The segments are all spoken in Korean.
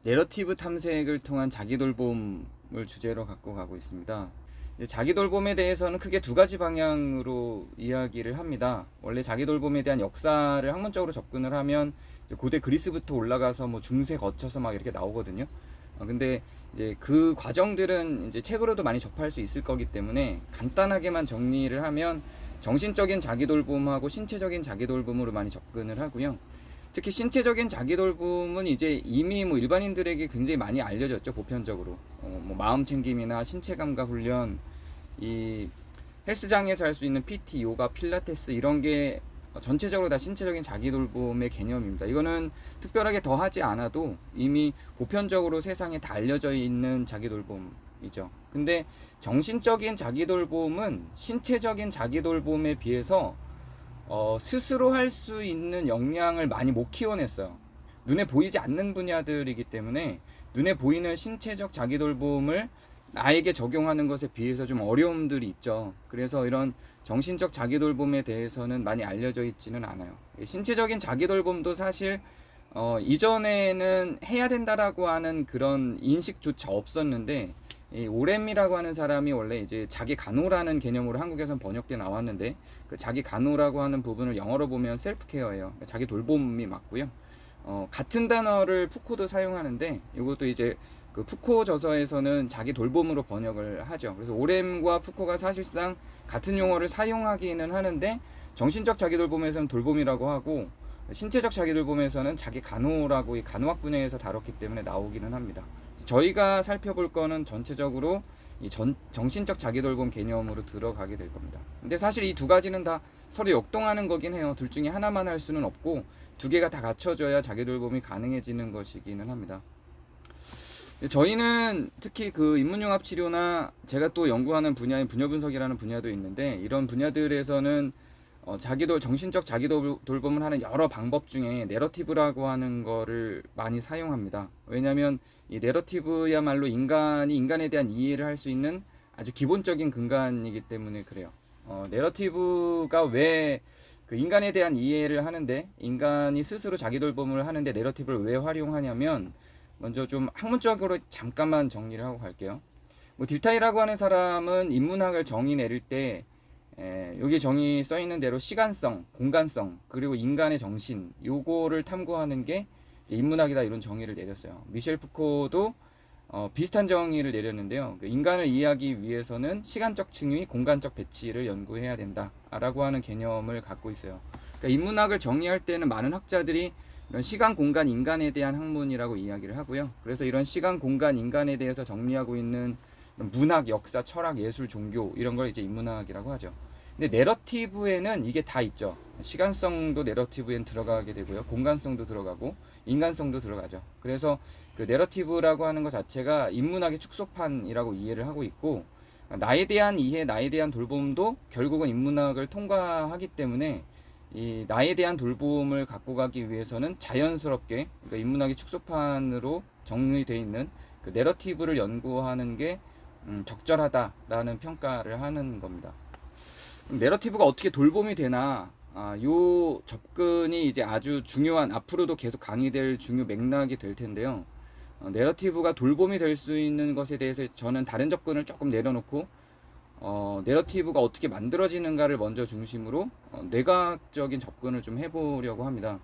내러티브 탐색을 통한 자기돌봄을 주제로 갖고 가고 있습니다. 자기돌봄에 대해서는 크게 두 가지 방향으로 이야기를 합니다. 원래 자기돌봄에 대한 역사를 학문적으로 접근을 하면 이제 고대 그리스부터 올라가서 뭐 중세 거쳐서 막 이렇게 나오거든요. 근데 이제 그 과정들은 이제 책으로도 많이 접할 수 있을 거기 때문에 간단하게만 정리를 하면 정신적인 자기돌봄하고 신체적인 자기돌봄으로 많이 접근을 하고요. 특히 신체적인 자기돌봄은 이제 이미 뭐 일반인들에게 굉장히 많이 알려졌죠. 보편적으로 뭐 마음 챙김이나 신체 감각 훈련, 이 헬스장에서 할 수 있는 PT, 요가, 필라테스 이런 게 전체적으로 다 신체적인 자기돌봄의 개념입니다. 이거는 특별하게 더 하지 않아도 이미 보편적으로 세상에 다 알려져 있는 자기돌봄이죠. 근데 정신적인 자기돌봄은 신체적인 자기돌봄에 비해서 스스로 할 수 있는 역량을 많이 못 키워냈어요. 눈에 보이지 않는 분야들이기 때문에 눈에 보이는 신체적 자기돌봄을 나에게 적용하는 것에 비해서 좀 어려움들이 있죠. 그래서 이런 정신적 자기돌봄에 대해서는 많이 알려져 있지는 않아요. 신체적인 자기돌봄도 사실 이전에는 해야 된다라고 하는 그런 인식조차 없었는데, 이 오렘이라고 하는 사람이 원래 이제 자기 간호라는 개념으로 한국에선 번역돼 나왔는데, 그 자기 간호라고 하는 부분을 영어로 보면 셀프 케어예요. 자기 돌봄이 맞고요. 같은 단어를 푸코도 사용하는데, 이것도 이제 그 푸코 저서에서는 자기 돌봄으로 번역을 하죠. 그래서 오렘과 푸코가 사실상 같은 용어를 사용하기는 하는데, 정신적 자기 돌봄에서는 돌봄이라고 하고, 신체적 자기 돌봄에서는 자기 간호라고 이 간호학 분야에서 다뤘기 때문에 나오기는 합니다. 저희가 살펴볼 거는 전체적으로 이 정신적 자기 돌봄 개념으로 들어가게 될 겁니다. 근데 사실 이 두 가지는 다 서로 역동하는 거긴 해요. 둘 중에 하나만 할 수는 없고 두 개가 다 갖춰져야 자기 돌봄이 가능해지는 것이기는 합니다. 저희는 특히 그 인문융합 치료나 제가 또 연구하는 분야인 분야 분석이라는 분야도 있는데, 이런 분야들에서는 정신적 자기 돌봄을 하는 여러 방법 중에 내러티브라고 하는 거를 많이 사용합니다. 왜냐하면 이 내러티브야말로 인간이 인간에 대한 이해를 할 수 있는 아주 기본적인 근간이기 때문에 그래요. 내러티브가 왜 그 인간에 대한 이해를 하는데, 인간이 스스로 자기 돌봄을 하는데 내러티브를 왜 활용하냐면, 먼저 좀 학문적으로 잠깐만 정리를 하고 갈게요. 뭐 딜타이라고 하는 사람은 인문학을 정의 내릴 때 여기 정의 써 있는 대로 시간성, 공간성, 그리고 인간의 정신, 요거를 탐구하는 게 이제 인문학이다, 이런 정의를 내렸어요. 미셸 푸코도 비슷한 정의를 내렸는데요. 그 인간을 이해하기 위해서는 시간적 층위, 공간적 배치를 연구해야 된다라고 하는 개념을 갖고 있어요. 그러니까 인문학을 정의할 때는 많은 학자들이 이런 시간, 공간, 인간에 대한 학문이라고 이야기를 하고요. 그래서 이런 시간, 공간, 인간에 대해서 정리하고 있는 문학, 역사, 철학, 예술, 종교 이런 걸 이제 인문학이라고 하죠. 근데 내러티브에는 이게 다 있죠. 시간성도 내러티브엔 들어가게 되고요. 공간성도 들어가고 인간성도 들어가죠. 그래서 그 내러티브라고 하는 것 자체가 인문학의 축소판이라고 이해를 하고 있고, 나에 대한 이해, 나에 대한 돌봄도 결국은 인문학을 통과하기 때문에 이 나에 대한 돌봄을 갖고 가기 위해서는 자연스럽게, 그러니까 인문학의 축소판으로 정리되어 있는 그 내러티브를 연구하는 게 적절하다라는 평가를 하는 겁니다. 내러티브가 어떻게 돌봄이 되나, 요 접근이 이제 아주 중요한, 앞으로도 계속 강의될 중요 맥락이 될 텐데요. 내러티브가 돌봄이 될 수 있는 것에 대해서 저는 다른 접근을 조금 내려놓고 내러티브가 어떻게 만들어지는가를 먼저 중심으로 뇌과학적인 접근을 좀 해보려고 합니다.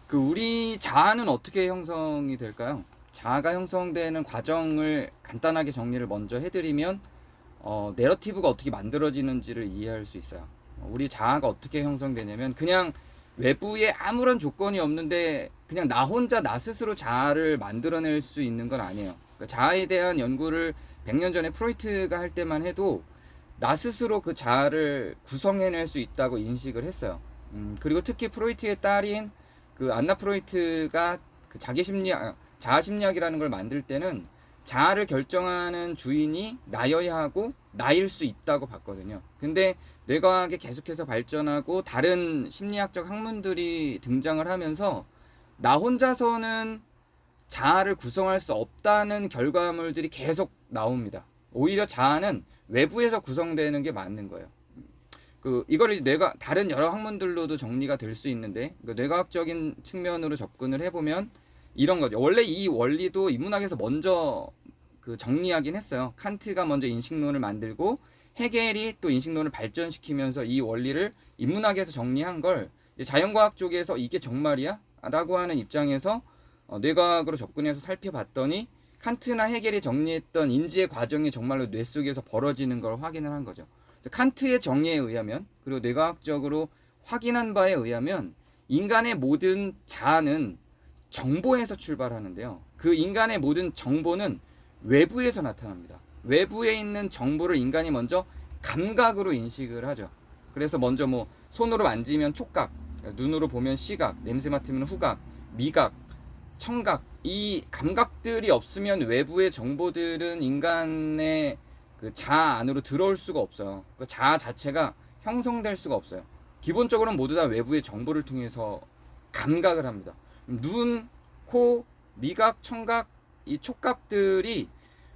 그 우리 자아는 어떻게 형성이 될까요? 자아가 형성되는 과정을 간단하게 정리를 먼저 해드리면 내러티브가 어떻게 만들어지는지를 이해할 수 있어요. 우리 자아가 어떻게 형성되냐면, 그냥 외부에 아무런 조건이 없는데 그냥 나 혼자 나 스스로 자아를 만들어낼 수 있는 건 아니에요. 그러니까 자아에 대한 연구를 100년 전에 프로이트가 할 때만 해도 나 스스로 그 자아를 구성해낼 수 있다고 인식을 했어요. 그리고 특히 프로이트의 딸인 그 안나 프로이트가 그 자아 심리학이라는 걸 만들 때는 자아를 결정하는 주인이 나여야 하고 나일 수 있다고 봤거든요. 근데 뇌과학이 계속해서 발전하고 다른 심리학적 학문들이 등장을 하면서 나 혼자서는 자아를 구성할 수 없다는 결과물들이 계속 나옵니다. 오히려 자아는 외부에서 구성되는 게 맞는 거예요. 이거를 다른 여러 학문들로도 정리가 될 수 있는데, 뇌과학적인 측면으로 접근을 해보면 이런 거죠. 원래 이 원리도 인문학에서 먼저 그 정리하긴 했어요. 칸트가 먼저 인식론을 만들고 헤겔이 또 인식론을 발전시키면서 이 원리를 인문학에서 정리한 걸 이제 자연과학 쪽에서 이게 정말이야? 라고 하는 입장에서 뇌과학으로 접근해서 살펴봤더니 칸트나 헤겔이 정리했던 인지의 과정이 정말로 뇌 속에서 벌어지는 걸 확인을 한 거죠. 칸트의 정의에 의하면, 그리고 뇌과학적으로 확인한 바에 의하면 인간의 모든 자아는 정보에서 출발하는데요. 그 인간의 모든 정보는 외부에서 나타납니다. 외부에 있는 정보를 인간이 먼저 감각으로 인식을 하죠. 그래서 먼저 뭐 손으로 만지면 촉각, 눈으로 보면 시각, 냄새 맡으면 후각, 미각, 청각, 이 감각들이 없으면 외부의 정보들은 인간의 그 자아 안으로 들어올 수가 없어요. 그 자아 자체가 형성될 수가 없어요. 기본적으로는 모두 다 외부의 정보를 통해서 감각을 합니다. 눈, 코, 미각, 청각, 이 촉각들이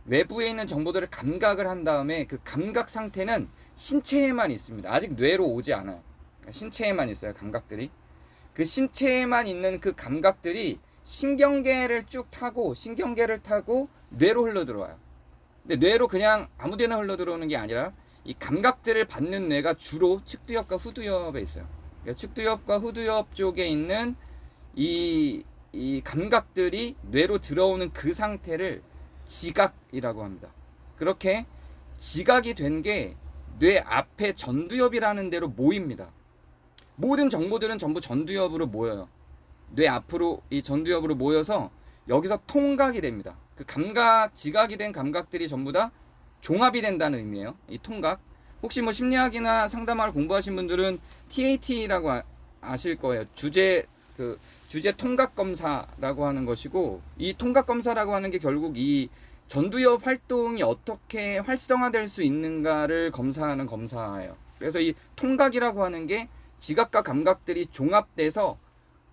외부에 있는 정보들을 감각을 한 다음에 그 감각 상태는 신체에만 있습니다. 아직 뇌로 오지 않아요. 신체에만 있어요, 감각들이. 그 신체에만 있는 그 감각들이 신경계를 쭉 타고 뇌로 흘러 들어와요. 근데 뇌로 그냥 아무데나 흘러 들어오는 게 아니라 이 감각들을 받는 뇌가 주로 측두엽과 후두엽에 있어요. 그러니까 측두엽과 후두엽 쪽에 있는 이 감각들이 뇌로 들어오는 그 상태를 지각이라고 합니다. 그렇게 지각이 된 게 뇌 앞에 전두엽이라는 데로 모입니다. 모든 정보들은 전부 전두엽으로 모여요. 뇌 앞으로 이 전두엽으로 모여서 여기서 통각이 됩니다. 그 감각, 지각이 된 감각들이 전부 다 종합이 된다는 의미예요. 이 통각. 혹시 뭐 심리학이나 상담학을 공부하신 분들은 TAT라고 아실 거예요. 주제 통각 검사라고 하는 것이고, 이 통각 검사라고 하는 게 결국 이 전두엽 활동이 어떻게 활성화될 수 있는가를 검사하는 검사예요. 그래서 이 통각이라고 하는 게 지각과 감각들이 종합돼서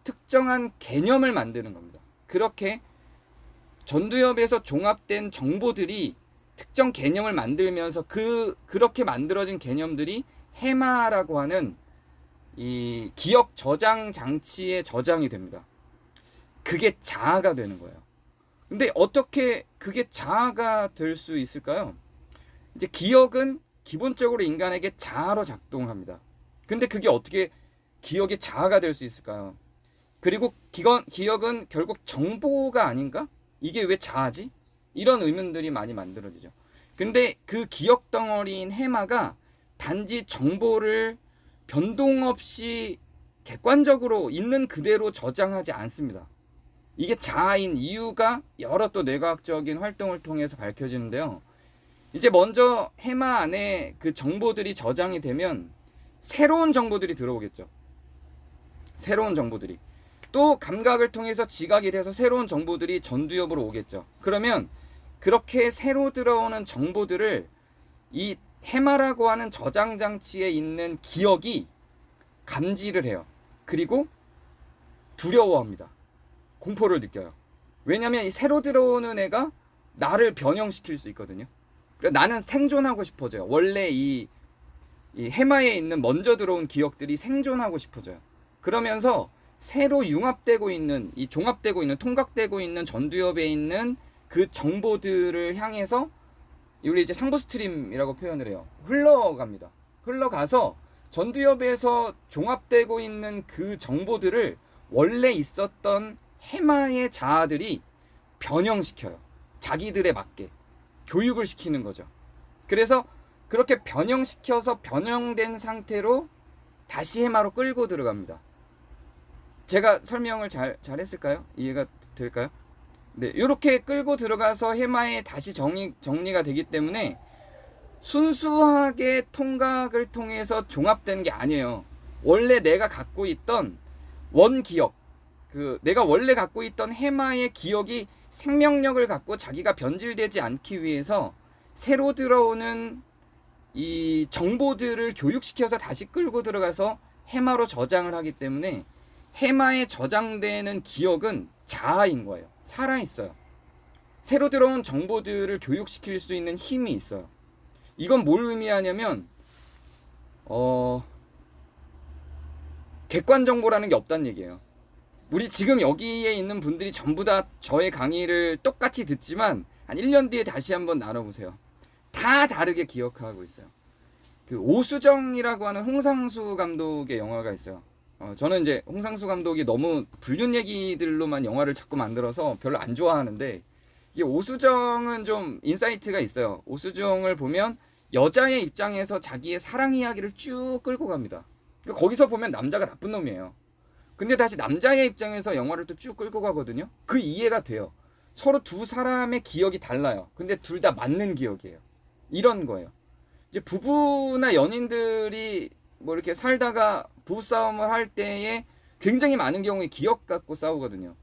특정한 개념을 만드는 겁니다. 그렇게 전두엽에서 종합된 정보들이 특정 개념을 만들면서 그렇게 만들어진 개념들이 해마라고 하는 이 기억 저장 장치에 저장이 됩니다. 그게 자아가 되는 거예요. 근데 어떻게 그게 자아가 될 수 있을까요? 이제 기억은 기본적으로 인간에게 자아로 작동합니다. 근데 그게 어떻게 기억이 자아가 될 수 있을까요? 그리고 기억은 결국 정보가 아닌가? 이게 왜 자아지? 이런 의문들이 많이 만들어지죠. 근데 그 기억 덩어리인 해마가 단지 정보를 변동 없이 객관적으로 있는 그대로 저장하지 않습니다. 이게 자아인 이유가 여러 또 뇌과학적인 활동을 통해서 밝혀지는데요. 이제 먼저 해마 안에 그 정보들이 저장이 되면 새로운 정보들이 들어오겠죠. 새로운 정보들이. 또 감각을 통해서 지각이 돼서 새로운 정보들이 전두엽으로 오겠죠. 그러면 그렇게 새로 들어오는 정보들을 이 해마라고 하는 저장 장치에 있는 기억이 감지를 해요. 그리고 두려워합니다. 공포를 느껴요. 왜냐면 이 새로 들어오는 애가 나를 변형시킬 수 있거든요. 그러니까 나는 생존하고 싶어져요. 원래 이 해마에 있는 먼저 들어온 기억들이 생존하고 싶어져요. 그러면서 새로 융합되고 있는, 이 종합되고 있는, 통각되고 있는 전두엽에 있는 그 정보들을 향해서 우리 이제 상부 스트림이라고 표현을 해요. 흘러갑니다. 흘러가서 전두엽에서 종합되고 있는 그 정보들을 원래 있었던 해마의 자아들이 변형시켜요. 자기들에 맞게 교육을 시키는 거죠. 그래서 그렇게 변형시켜서 변형된 상태로 다시 해마로 끌고 들어갑니다. 제가 설명을 잘했을까요? 이해가 될까요? 네, 이렇게 끌고 들어가서 해마에 다시 정리가 되기 때문에 순수하게 통각을 통해서 종합되는 게 아니에요. 원래 내가 갖고 있던 원기억, 내가 원래 갖고 있던 해마의 기억이 생명력을 갖고 자기가 변질되지 않기 위해서 새로 들어오는 이 정보들을 교육시켜서 다시 끌고 들어가서 해마로 저장을 하기 때문에 해마에 저장되는 기억은 자아인 거예요. 살아있어요. 새로 들어온 정보들을 교육시킬 수 있는 힘이 있어요. 이건 뭘 의미하냐면 객관 정보라는 게 없다는 얘기예요. 우리 지금 여기에 있는 분들이 전부 다 저의 강의를 똑같이 듣지만 한 1년 뒤에 다시 한번 나눠보세요. 다 다르게 기억하고 있어요. 그 오수정이라고 하는 홍상수 감독의 영화가 있어요. 저는 이제 홍상수 감독이 너무 불륜 얘기들로만 영화를 자꾸 만들어서 별로 안 좋아하는데, 이게 오수정은 좀 인사이트가 있어요. 오수정을 보면 여자의 입장에서 자기의 사랑 이야기를 쭉 끌고 갑니다. 그러니까 거기서 보면 남자가 나쁜 놈이에요. 근데 다시 남자의 입장에서 영화를 또 쭉 끌고 가거든요. 그 이해가 돼요. 서로 두 사람의 기억이 달라요. 근데 둘 다 맞는 기억이에요. 이런 거예요. 이제 부부나 연인들이 뭐 이렇게 살다가 부부싸움을 할 때에 굉장히 많은 경우에 기억 갖고 싸우거든요.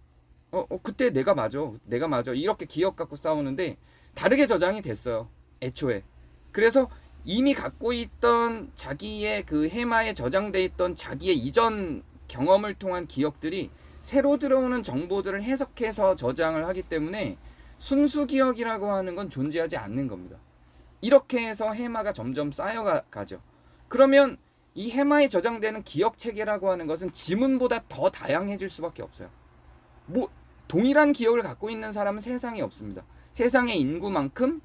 그때 내가 맞아. 이렇게 기억 갖고 싸우는데 다르게 저장이 됐어요. 애초에. 그래서 이미 갖고 있던 자기의 그 해마에 저장돼 있던 자기의 이전 경험을 통한 기억들이 새로 들어오는 정보들을 해석해서 저장을 하기 때문에 순수 기억이라고 하는 건 존재하지 않는 겁니다. 이렇게 해서 해마가 점점 쌓여가죠. 그러면 이 해마에 저장되는 기억 체계라고 하는 것은 지문보다 더 다양해질 수밖에 없어요. 뭐 동일한 기억을 갖고 있는 사람은 세상에 없습니다. 세상의 인구만큼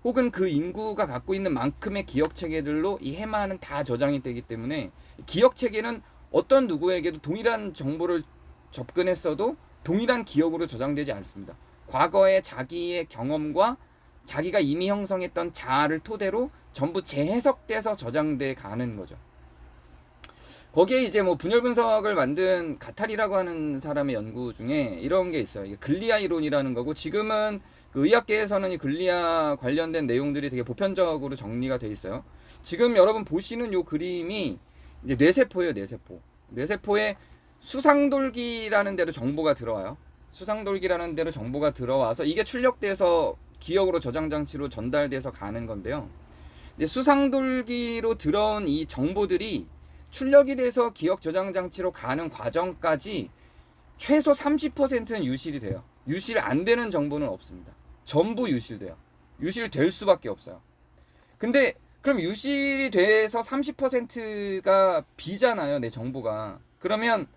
혹은 그 인구가 갖고 있는 만큼의 기억 체계들로 이 해마는 다 저장이 되기 때문에 기억 체계는 어떤 누구에게도 동일한 정보를 접근했어도 동일한 기억으로 저장되지 않습니다. 과거의 자기의 경험과 자기가 이미 형성했던 자아를 토대로 전부 재해석돼서 저장돼 가는 거죠. 거기에 이제 뭐 분열 분석을 만든 가탈이라고 하는 사람의 연구 중에 이런 게 있어요. 이게 글리아 이론이라는 거고, 지금은 그 의학계에서는 이 글리아 관련된 내용들이 되게 보편적으로 정리가 돼 있어요. 지금 여러분 보시는 요 그림이 이제 뇌세포예요, 뇌세포. 뇌세포에 수상돌기라는 데로 정보가 들어와요. 수상돌기라는 데로 정보가 들어와서 이게 출력돼서 기억으로 저장 장치로 전달돼서 가는 건데요. 근데 수상돌기로 들어온 이 정보들이 출력이 돼서 기억 저장 장치로 가는 과정까지 최소 30%는 유실이 돼요. 유실 안 되는 정보는 없습니다. 전부 유실돼요. 유실될 수밖에 없어요. 근데 그럼 유실이 돼서 30%가 비잖아요, 내 정보가. 그러면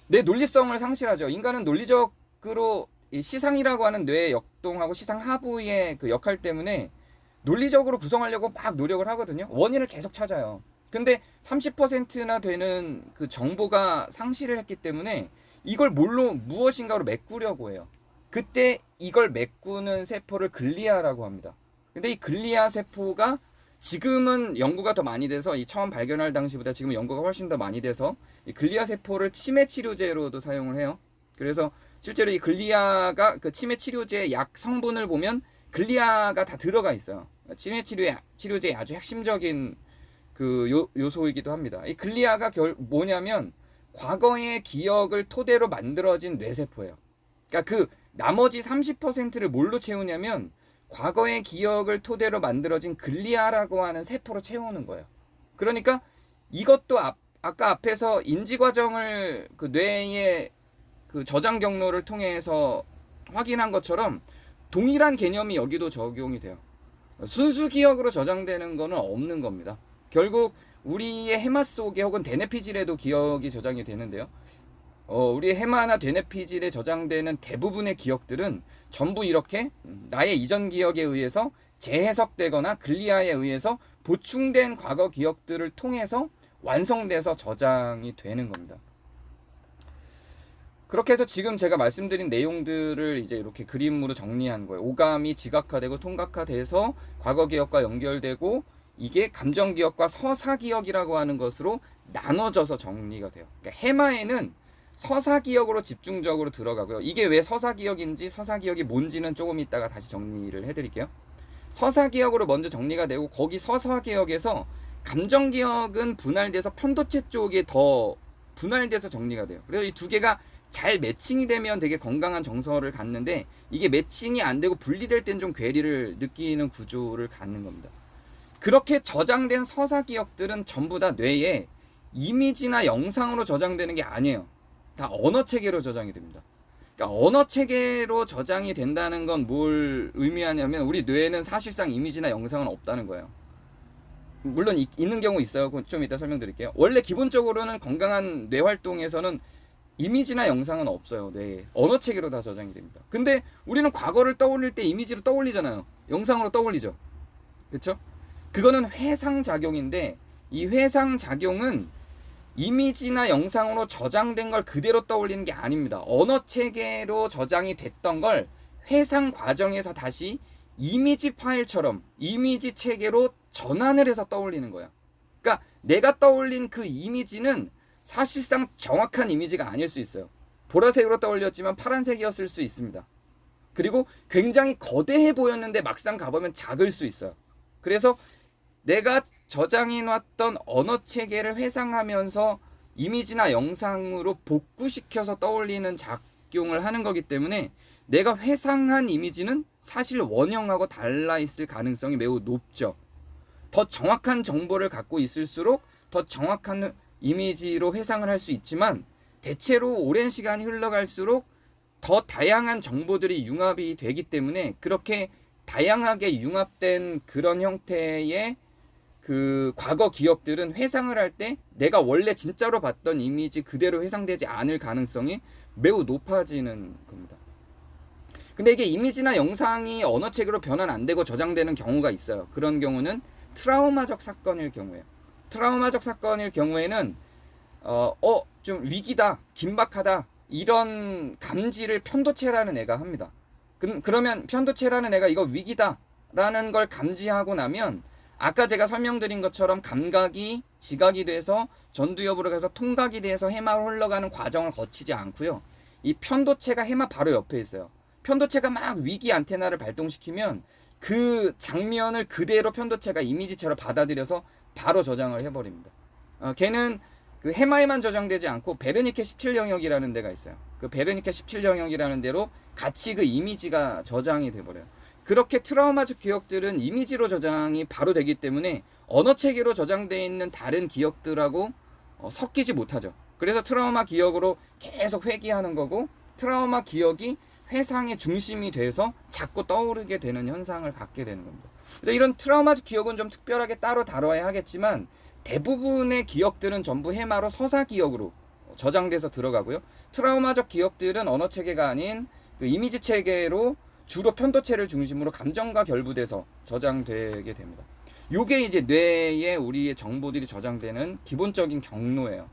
내 논리성을 상실하죠. 인간은 논리적으로 시상이라고 하는 뇌의 역동하고 시상 하부의 그 역할 때문에 논리적으로 구성하려고 막 노력을 하거든요. 원인을 계속 찾아요. 근데 30%나 되는 그 정보가 상실을 했기 때문에 이걸 무엇인가로 메꾸려고 해요. 그때 이걸 메꾸는 세포를 글리아라고 합니다. 근데 이 글리아 세포가 지금은 연구가 더 많이 돼서 이 처음 발견할 당시보다 지금 연구가 훨씬 더 많이 돼서 이 글리아 세포를 치매 치료제로도 사용을 해요. 그래서 실제로 이 글리아가 그 치매 치료제 약 성분을 보면 글리아가 다 들어가 있어요. 치매 치료제의 아주 핵심적인 그 요소이기도 합니다. 이 글리아가 뭐냐면 과거의 기억을 토대로 만들어진 뇌세포예요. 그러니까 그 나머지 30%를 뭘로 채우냐면 과거의 기억을 토대로 만들어진 글리아라고 하는 세포로 채우는 거예요. 그러니까 이것도 아까 앞에서 인지 과정을 그 뇌의 그 저장 경로를 통해서 확인한 것처럼 동일한 개념이 여기도 적용이 돼요. 순수 기억으로 저장되는 거는 없는 겁니다. 결국 우리의 해마 속에 혹은 대뇌피질에도 기억이 저장이 되는데요. 우리 해마나 대뇌피질에 저장되는 대부분의 기억들은 전부 이렇게 나의 이전 기억에 의해서 재해석되거나 글리아에 의해서 보충된 과거 기억들을 통해서 완성돼서 저장이 되는 겁니다. 그렇게 해서 지금 제가 말씀드린 내용들을 이제 이렇게 그림으로 정리한 거예요. 오감이 지각화되고 통각화돼서 과거 기억과 연결되고 이게 감정 기억과 서사 기억이라고 하는 것으로 나눠져서 정리가 돼요. 그러니까 해마에는 서사 기억으로 집중적으로 들어가고요. 이게 왜 서사 기억인지 서사 기억이 뭔지는 조금 이따가 다시 정리를 해드릴게요. 서사 기억으로 먼저 정리가 되고 거기 서사 기억에서 감정 기억은 분할돼서 편도체 쪽에 더 분할돼서 정리가 돼요. 그래서 이 두 개가 잘 매칭이 되면 되게 건강한 정서를 갖는데 이게 매칭이 안 되고 분리될 땐 좀 괴리를 느끼는 구조를 갖는 겁니다. 그렇게 저장된 서사 기억들은 전부 다 뇌에 이미지나 영상으로 저장되는 게 아니에요. 다 언어 체계로 저장이 됩니다. 그러니까 언어 체계로 저장이 된다는 건 뭘 의미하냐면 우리 뇌에는 사실상 이미지나 영상은 없다는 거예요. 물론 있는 경우 있어요. 좀 이따 설명드릴게요. 원래 기본적으로는 건강한 뇌 활동에서는 이미지나 영상은 없어요. 네. 언어 체계로 다 저장이 됩니다. 근데 우리는 과거를 떠올릴 때 이미지로 떠올리잖아요. 영상으로 떠올리죠. 그쵸? 그거는 회상 작용인데 이 회상 작용은 이미지나 영상으로 저장된 걸 그대로 떠올리는 게 아닙니다. 언어 체계로 저장이 됐던 걸 회상 과정에서 다시 이미지 파일처럼 이미지 체계로 전환을 해서 떠올리는 거야. 그러니까 내가 떠올린 그 이미지는 사실상 정확한 이미지가 아닐 수 있어요. 보라색으로 떠올렸지만 파란색이었을 수 있습니다. 그리고 굉장히 거대해 보였는데 막상 가보면 작을 수 있어요. 그래서 내가 저장해 놨던 언어 체계를 회상하면서 이미지나 영상으로 복구시켜서 떠올리는 작용을 하는 거기 때문에 내가 회상한 이미지는 사실 원형하고 달라 있을 가능성이 매우 높죠. 더 정확한 정보를 갖고 있을수록 더 정확한 이미지로 회상을 할 수 있지만 대체로 오랜 시간이 흘러갈수록 더 다양한 정보들이 융합이 되기 때문에 그렇게 다양하게 융합된 그런 형태의 그 과거 기억들은 회상을 할 때 내가 원래 진짜로 봤던 이미지 그대로 회상되지 않을 가능성이 매우 높아지는 겁니다. 근데 이게 이미지나 영상이 언어체계로 변환 안 되고 저장되는 경우가 있어요. 그런 경우는 트라우마적 사건일 경우에요. 트라우마적 사건일 경우에는 좀 위기다, 긴박하다 이런 감지를 편도체라는 애가 합니다. 그러면 편도체라는 애가 이거 위기다라는 걸 감지하고 나면 아까 제가 설명드린 것처럼 감각이 지각이 돼서 전두엽으로 가서 통각이 돼서 해마로 흘러가는 과정을 거치지 않고요. 이 편도체가 해마 바로 옆에 있어요. 편도체가 막 위기 안테나를 발동시키면 그 장면을 그대로 편도체가 이미지처럼 받아들여서 바로 저장을 해버립니다. 걔는 그 해마에만 저장되지 않고 베르니케 17영역이라는 데가 있어요. 그 베르니케 17영역이라는 데로 같이 그 이미지가 저장이 돼버려요. 그렇게 트라우마적 기억들은 이미지로 저장이 바로 되기 때문에 언어 체계로 저장되어 있는 다른 기억들하고 섞이지 못하죠. 그래서 트라우마 기억으로 계속 회귀하는 거고 트라우마 기억이 회상의 중심이 돼서 자꾸 떠오르게 되는 현상을 갖게 되는 겁니다. 그래서 이런 트라우마적 기억은 좀 특별하게 따로 다뤄야 하겠지만 대부분의 기억들은 전부 해마로 서사 기억으로 저장돼서 들어가고요. 트라우마적 기억들은 언어 체계가 아닌 그 이미지 체계로 주로 편도체를 중심으로 감정과 결부돼서 저장되게 됩니다. 요게 이제 뇌에 우리의 정보들이 저장되는 기본적인 경로예요.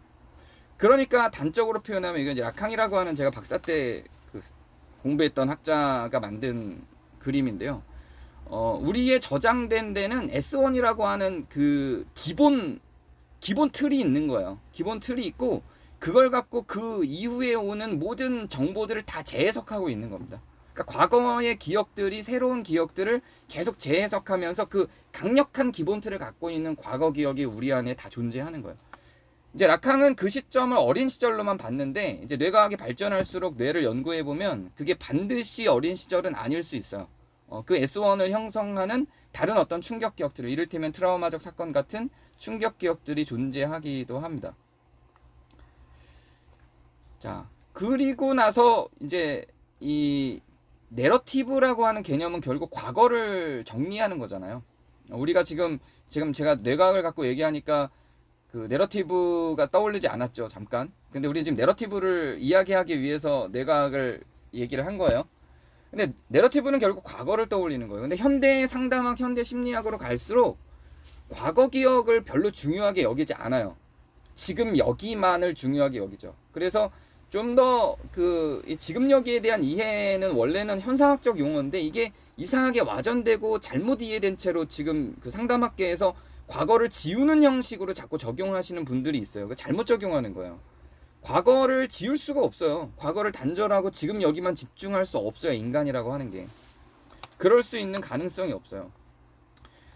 그러니까 단적으로 표현하면 이건 이제 라캉이라고 하는 제가 박사 때 그 공부했던 학자가 만든 그림인데요. 우리의 저장된 데는 S1이라고 하는 그 기본 틀이 있는 거예요. 기본 틀이 있고 그걸 갖고 그 이후에 오는 모든 정보들을 다 재해석하고 있는 겁니다. 그러니까 과거의 기억들이 새로운 기억들을 계속 재해석하면서 그 강력한 기본 틀을 갖고 있는 과거 기억이 우리 안에 다 존재하는 거예요. 이제 라캉은 그 시점을 어린 시절로만 봤는데 이제 뇌과학이 발전할수록 뇌를 연구해 보면 그게 반드시 어린 시절은 아닐 수 있어요. 그 S1을 형성하는 다른 어떤 충격 기억들을 이를테면 트라우마적 사건 같은 충격 기억들이 존재하기도 합니다. 자, 그리고 나서 이제 이 내러티브라고 하는 개념은 결국 과거를 정리하는 거잖아요. 우리가 지금 제가 뇌과학을 갖고 얘기하니까 그 내러티브가 떠올리지 않았죠, 잠깐. 근데 우리 지금 내러티브를 이야기하기 위해서 뇌과학을 얘기를 한 거예요. 근데 내러티브는 결국 과거를 떠올리는 거예요. 근데 현대 상담학, 현대 심리학으로 갈수록 과거 기억을 별로 중요하게 여기지 않아요. 지금 여기만을 중요하게 여기죠. 그래서 좀 더 그 지금 여기에 대한 이해는 원래는 현상학적 용어인데 이게 이상하게 와전되고 잘못 이해된 채로 지금 그 상담학계에서 과거를 지우는 형식으로 자꾸 적용하시는 분들이 있어요. 잘못 적용하는 거예요. 과거를 지울 수가 없어요. 과거를 단절하고 지금 여기만 집중할 수 없어요. 인간이라고 하는 게. 그럴 수 있는 가능성이 없어요.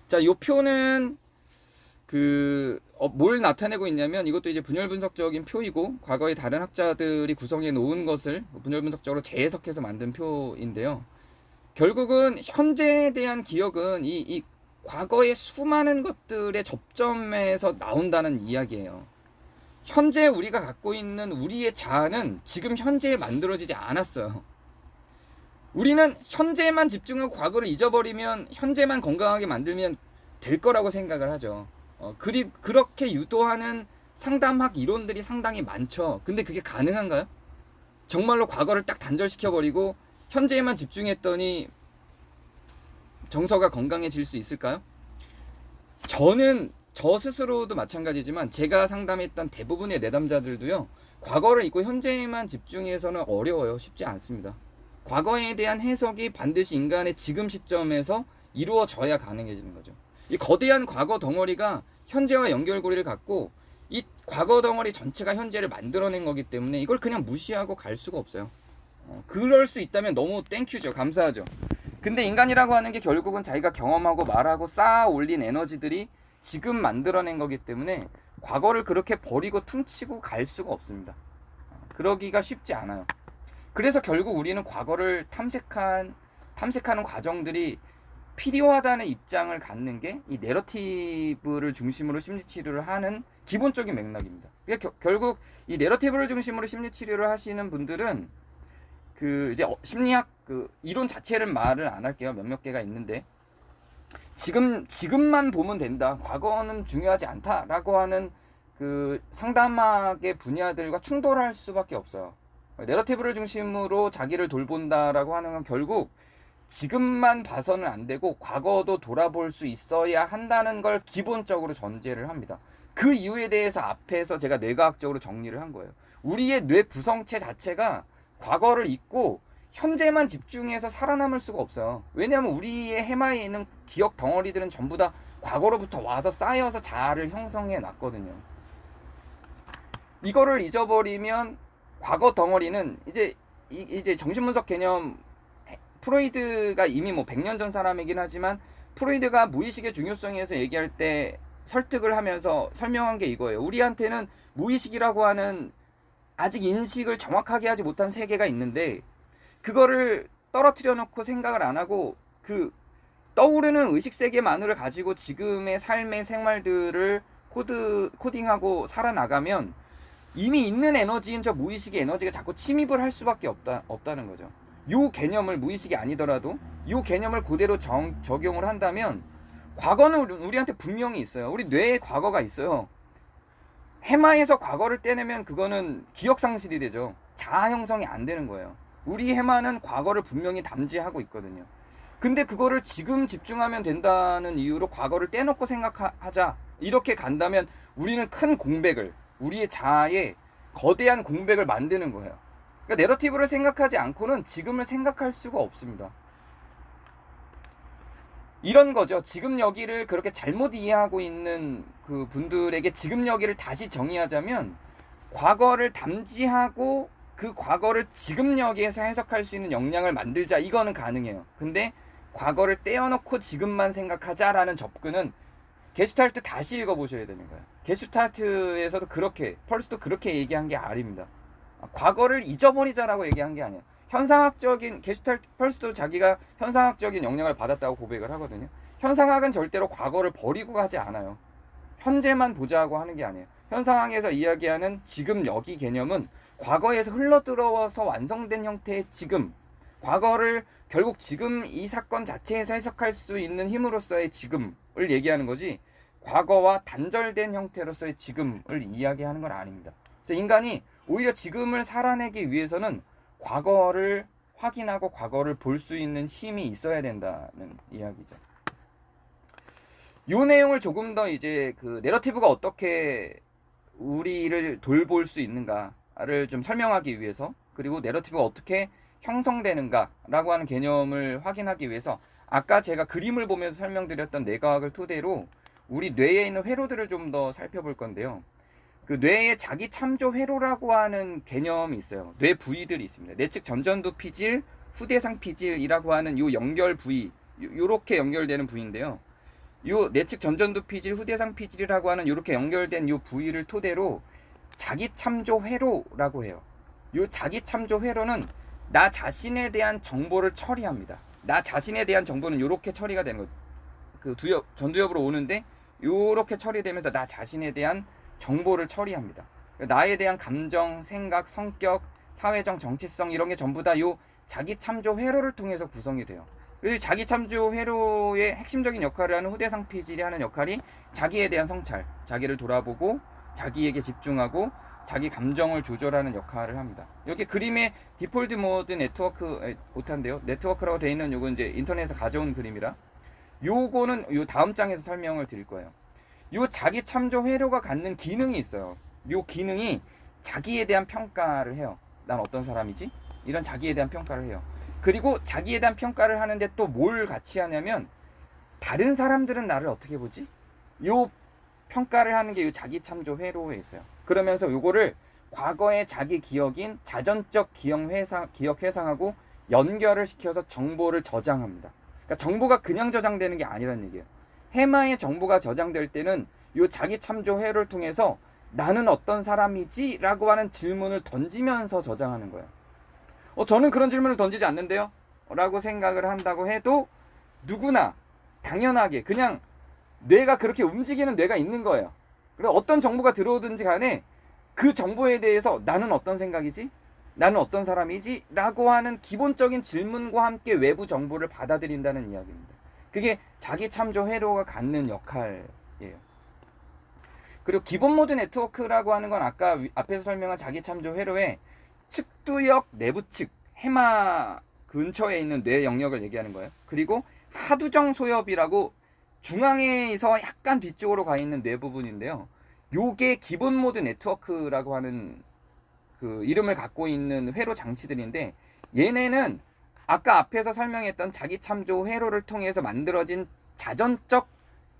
자, 요 표는 뭘 나타내고 있냐면 이것도 이제 분열 분석적인 표이고 과거의 다른 학자들이 구성해 놓은 것을 분열 분석적으로 재해석해서 만든 표인데요. 결국은 현재에 대한 기억은 이 과거의 수많은 것들의 접점에서 나온다는 이야기예요. 현재 우리가 갖고 있는 우리의 자아는 지금 현재에 만들어지지 않았어요. 우리는 현재만 집중하고 과거를 잊어버리면 현재만 건강하게 만들면 될 거라고 생각을 하죠. 그렇게 유도하는 상담학 이론들이 상당히 많죠. 근데 그게 가능한가요? 정말로 과거를 딱 단절시켜버리고 현재에만 집중했더니 정서가 건강해질 수 있을까요? 저는 저 스스로도 마찬가지지만 제가 상담했던 대부분의 내담자들도요, 과거를 잊고 현재에만 집중해서는 어려워요. 쉽지 않습니다. 과거에 대한 해석이 반드시 인간의 지금 시점에서 이루어져야 가능해지는 거죠. 이 거대한 과거 덩어리가 현재와 연결고리를 갖고 이 과거 덩어리 전체가 현재를 만들어낸 거기 때문에 이걸 그냥 무시하고 갈 수가 없어요. 그럴 수 있다면 너무 땡큐죠. 감사하죠. 근데 인간이라고 하는 게 결국은 자기가 경험하고 말하고 쌓아 올린 에너지들이 지금 만들어낸 거기 때문에 과거를 그렇게 버리고 퉁치고 갈 수가 없습니다. 그러기가 쉽지 않아요. 그래서 결국 우리는 과거를 탐색하는 과정들이 필요하다는 입장을 갖는 게 이 내러티브를 중심으로 심리치료를 하는 기본적인 맥락입니다. 그러니까 결국 이 내러티브를 중심으로 심리치료를 하시는 분들은 그 이제 심리학 그 이론 자체를 말을 안 할게요. 몇몇 개가 있는데 지금만 보면 된다. 과거는 중요하지 않다라고 하는 그 상담학의 분야들과 충돌할 수밖에 없어요. 내러티브를 중심으로 자기를 돌본다라고 하는 건 결국 지금만 봐서는 안 되고 과거도 돌아볼 수 있어야 한다는 걸 기본적으로 전제를 합니다. 그 이유에 대해서 앞에서 제가 뇌과학적으로 정리를 한 거예요. 우리의 뇌 구성체 자체가 과거를 잊고 현재만 집중해서 살아남을 수가 없어요. 왜냐하면 우리의 해마에 있는 기억 덩어리들은 전부 다 과거로부터 와서 쌓여서 자아를 형성해 놨거든요. 이거를 잊어버리면 과거 덩어리는 이제 정신분석 개념, 프로이드가 이미 뭐 100년 전 사람이긴 하지만 프로이드가 무의식의 중요성에서 얘기할 때 설득을 하면서 설명한 게 이거예요. 우리한테는 무의식이라고 하는 아직 인식을 정확하게 하지 못한 세계가 있는데 그거를 떨어뜨려 놓고 생각을 안 하고 그 떠오르는 의식 세계만을 가지고 지금의 삶의 생활들을 코딩하고 살아나가면 이미 있는 에너지인 저 무의식의 에너지가 자꾸 침입을 할 수밖에 없다는 거죠. 요 개념을 무의식이 아니더라도 요 개념을 그대로 적용을 한다면 과거는 우리한테 분명히 있어요. 우리 뇌에 과거가 있어요. 해마에서 과거를 떼내면 그거는 기억 상실이 되죠. 자아 형성이 안 되는 거예요. 우리 해마는 과거를 분명히 담지하고 있거든요. 근데 그거를 지금 집중하면 된다는 이유로 과거를 떼놓고 생각하자 이렇게 간다면 우리는 큰 공백을, 우리의 자아에 거대한 공백을 만드는 거예요. 그러니까 내러티브를 생각하지 않고는 지금을 생각할 수가 없습니다. 이런 거죠. 지금 여기를 그렇게 잘못 이해하고 있는 그 분들에게 지금 여기를 다시 정의하자면 과거를 담지하고 그 과거를 지금 여기에서 해석할 수 있는 역량을 만들자, 이거는 가능해요. 근데 과거를 떼어놓고 지금만 생각하자라는 접근은 게슈탈트 다시 읽어보셔야 되는 거예요. 게슈탈트에서도 그렇게, 펄스도 그렇게 얘기한 게 아닙니다. 과거를 잊어버리자라고 얘기한 게 아니에요. 현상학적인, 게슈탈트 펄스도 자기가 현상학적인 영향을 받았다고 고백을 하거든요. 현상학은 절대로 과거를 버리고 가지 않아요. 현재만 보자고 하는 게 아니에요. 현상학에서 이야기하는 지금 여기 개념은 과거에서 흘러들어와서 완성된 형태의 지금, 과거를 결국 지금 이 사건 자체에서 해석할 수 있는 힘으로서의 지금을 얘기하는 거지, 과거와 단절된 형태로서의 지금을 이야기하는 건 아닙니다. 그래서 인간이 오히려 지금을 살아내기 위해서는 과거를 확인하고 과거를 볼 수 있는 힘이 있어야 된다는 이야기죠. 이 내용을 조금 더 이제 그 내러티브가 어떻게 우리를 돌볼 수 있는가를 좀 설명하기 위해서, 그리고 내러티브가 어떻게 형성되는가라고 하는 개념을 확인하기 위해서 아까 제가 그림을 보면서 설명드렸던 뇌과학을 토대로 우리 뇌에 있는 회로들을 좀 더 살펴볼 건데요. 그 뇌의 자기 참조 회로라고 하는 개념이 있어요. 뇌 부위들이 있습니다. 내측 전전두 피질, 후대상 피질이라고 하는 요 연결 부위, 요렇게 연결되는 부위인데요. 요 내측 전전두 피질, 후대상 피질이라고 하는 요렇게 연결된 요 부위를 토대로 자기 참조 회로라고 해요. 요 자기 참조 회로는 나 자신에 대한 정보를 처리합니다. 나 자신에 대한 정보는 요렇게 처리가 되는 거죠. 그 전두엽으로 오는데 요렇게 처리되면서 나 자신에 대한 정보를 처리합니다. 나에 대한 감정, 생각, 성격, 사회적 정체성 이런 게 전부 다 요 자기 참조 회로를 통해서 구성이 돼요. 이 자기 참조 회로의 핵심적인 역할을 하는 후대상 피질이 하는 역할이 자기에 대한 성찰, 자기를 돌아보고 자기에게 집중하고 자기 감정을 조절하는 역할을 합니다. 여기 그림에 디폴트 모드 네트워크 못한데요. 네트워크라고 되어 있는 요거 이제 인터넷에서 가져온 그림이라 요거는 요 다음 장에서 설명을 드릴 거예요. 요 자기 참조 회로가 갖는 기능이 있어요. 요 기능이 자기에 대한 평가를 해요. 난 어떤 사람이지? 이런 자기에 대한 평가를 해요. 그리고 자기에 대한 평가를 하는데 또 뭘 같이 하냐면 다른 사람들은 나를 어떻게 보지? 요 평가를 하는 게 요 자기 참조 회로에 있어요. 그러면서 요거를 과거의 자기 기억인 자전적 기억 회상하고 연결을 시켜서 정보를 저장합니다. 그러니까 정보가 그냥 저장되는 게 아니라는 얘기예요. 해마의 정보가 저장될 때는 요 자기 참조 회로를 통해서 나는 어떤 사람이지? 라고 하는 질문을 던지면서 저장하는 거예요. 저는 그런 질문을 던지지 않는데요? 라고 생각을 한다고 해도 누구나 당연하게 그냥 뇌가 그렇게 움직이는 뇌가 있는 거예요. 그리고 어떤 정보가 들어오든지 간에 그 정보에 대해서 나는 어떤 생각이지? 나는 어떤 사람이지? 라고 하는 기본적인 질문과 함께 외부 정보를 받아들인다는 이야기입니다. 그게 자기 참조 회로가 갖는 역할이에요. 그리고 기본 모드 네트워크라고 하는 건 아까 앞에서 설명한 자기 참조 회로에 측두역 내부 측, 해마 근처에 있는 뇌 영역을 얘기하는 거예요. 그리고 하두정 소엽이라고 중앙에서 약간 뒤쪽으로 가 있는 뇌 부분인데요. 요게 기본 모드 네트워크라고 하는 그 이름을 갖고 있는 회로 장치들인데 얘네는 아까 앞에서 설명했던 자기 참조 회로를 통해서 만들어진 자전적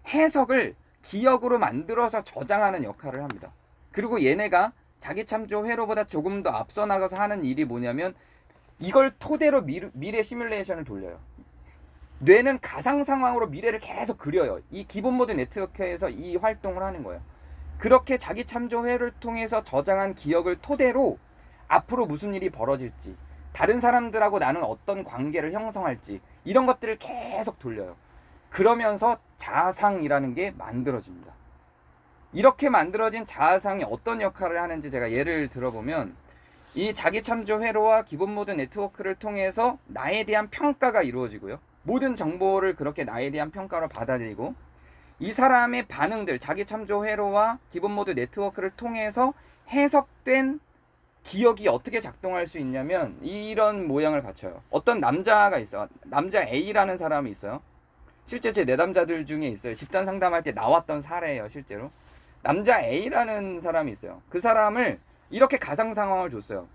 해석을 기억으로 만들어서 저장하는 역할을 합니다. 그리고 얘네가 자기 참조 회로보다 조금 더 앞서 나가서 하는 일이 뭐냐면 이걸 토대로 미래 시뮬레이션을 돌려요. 뇌는 가상 상황으로 미래를 계속 그려요. 이 기본 모드 네트워크에서 이 활동을 하는 거예요. 그렇게 자기 참조 회로를 통해서 저장한 기억을 토대로 앞으로 무슨 일이 벌어질지, 다른 사람들하고 나는 어떤 관계를 형성할지 이런 것들을 계속 돌려요. 그러면서 자아상이라는 게 만들어집니다. 이렇게 만들어진 자아상이 어떤 역할을 하는지 제가 예를 들어보면 이 자기 참조 회로와 기본 모드 네트워크를 통해서 나에 대한 평가가 이루어지고요. 모든 정보를 그렇게 나에 대한 평가로 받아들이고 이 사람의 반응들, 자기 참조 회로와 기본 모드 네트워크를 통해서 해석된 기억이 어떻게 작동할 수 있냐면 이런 모양을 갖춰요. 어떤 남자가 있어요. 남자 A라는 사람이 있어요. 실제 제 내담자들 중에 있어요. 집단 상담할 때 나왔던 사례예요. 실제로 남자 A라는 사람이 있어요. 그 사람을 이렇게 가상 상황을 줬어요.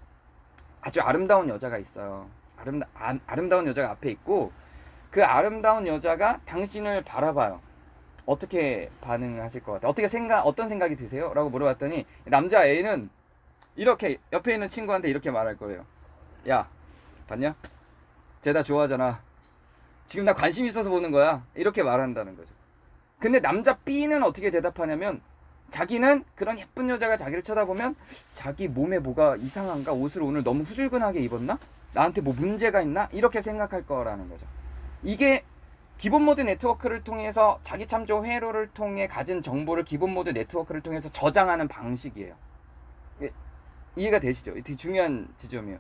아주 아름다운 여자가 있어요. 아름다운 여자가 앞에 있고 그 아름다운 여자가 당신을 바라봐요. 어떻게 반응하실 것 같아요? 어떤 생각이 드세요? 라고 물어봤더니 남자 A는 이렇게 옆에 있는 친구한테 이렇게 말할 거예요. 야, 봤냐? 쟤 나 좋아하잖아. 지금 나 관심 있어서 보는 거야. 이렇게 말한다는 거죠. 근데 남자 B는 어떻게 대답하냐면 자기는 그런 예쁜 여자가 자기를 쳐다보면 자기 몸에 뭐가 이상한가? 옷을 오늘 너무 후줄근하게 입었나? 나한테 뭐 문제가 있나? 이렇게 생각할 거라는 거죠. 이게 기본 모드 네트워크를 통해서 자기 참조 회로를 통해 가진 정보를 기본 모드 네트워크를 통해서 저장하는 방식이에요. 이해가 되시죠? 되게 중요한 지점이에요.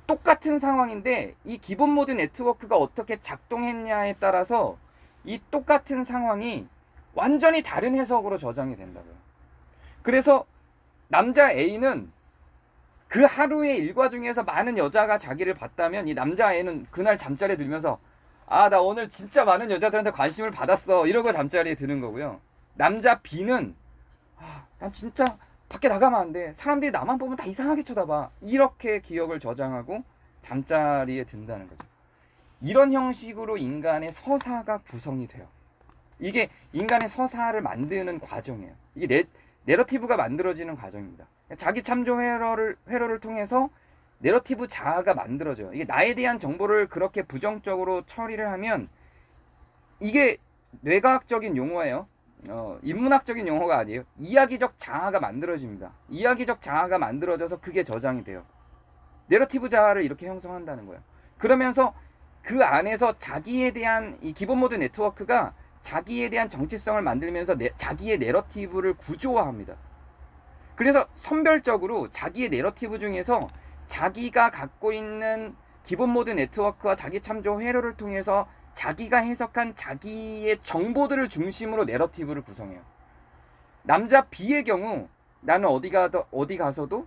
똑같은 상황인데 이 기본 모드 네트워크가 어떻게 작동했냐에 따라서 이 똑같은 상황이 완전히 다른 해석으로 저장이 된다고요. 그래서 남자 A는 그 하루의 일과 중에서 많은 여자가 자기를 봤다면 이 남자 A는 그날 잠자리에 들면서 나 오늘 진짜 많은 여자들한테 관심을 받았어 이러고 잠자리에 드는 거고요. 남자 B는 난 진짜 밖에 나가면 안 돼. 사람들이 나만 보면 다 이상하게 쳐다봐. 이렇게 기억을 저장하고 잠자리에 든다는 거죠. 이런 형식으로 인간의 서사가 구성이 돼요. 이게 인간의 서사를 만드는 과정이에요. 이게 내러티브가 만들어지는 과정입니다. 자기 참조 회로를 통해서 내러티브 자아가 만들어져요. 이게 나에 대한 정보를 그렇게 부정적으로 처리를 하면 이게 뇌과학적인 용어예요. 인문학적인 용어가 아니에요. 이야기적 자아가 만들어집니다. 이야기적 자아가 만들어져서 그게 저장이 돼요. 내러티브 자아를 이렇게 형성한다는 거예요. 그러면서 그 안에서 자기에 대한 이 기본 모드 네트워크가 자기에 대한 정체성을 만들면서 자기의 내러티브를 구조화합니다. 그래서 선별적으로 자기의 내러티브 중에서 자기가 갖고 있는 기본 모드 네트워크와 자기 참조 회로를 통해서 자기가 해석한 자기의 정보들을 중심으로 내러티브를 구성해요. 남자 B의 경우 나는 어디 가서도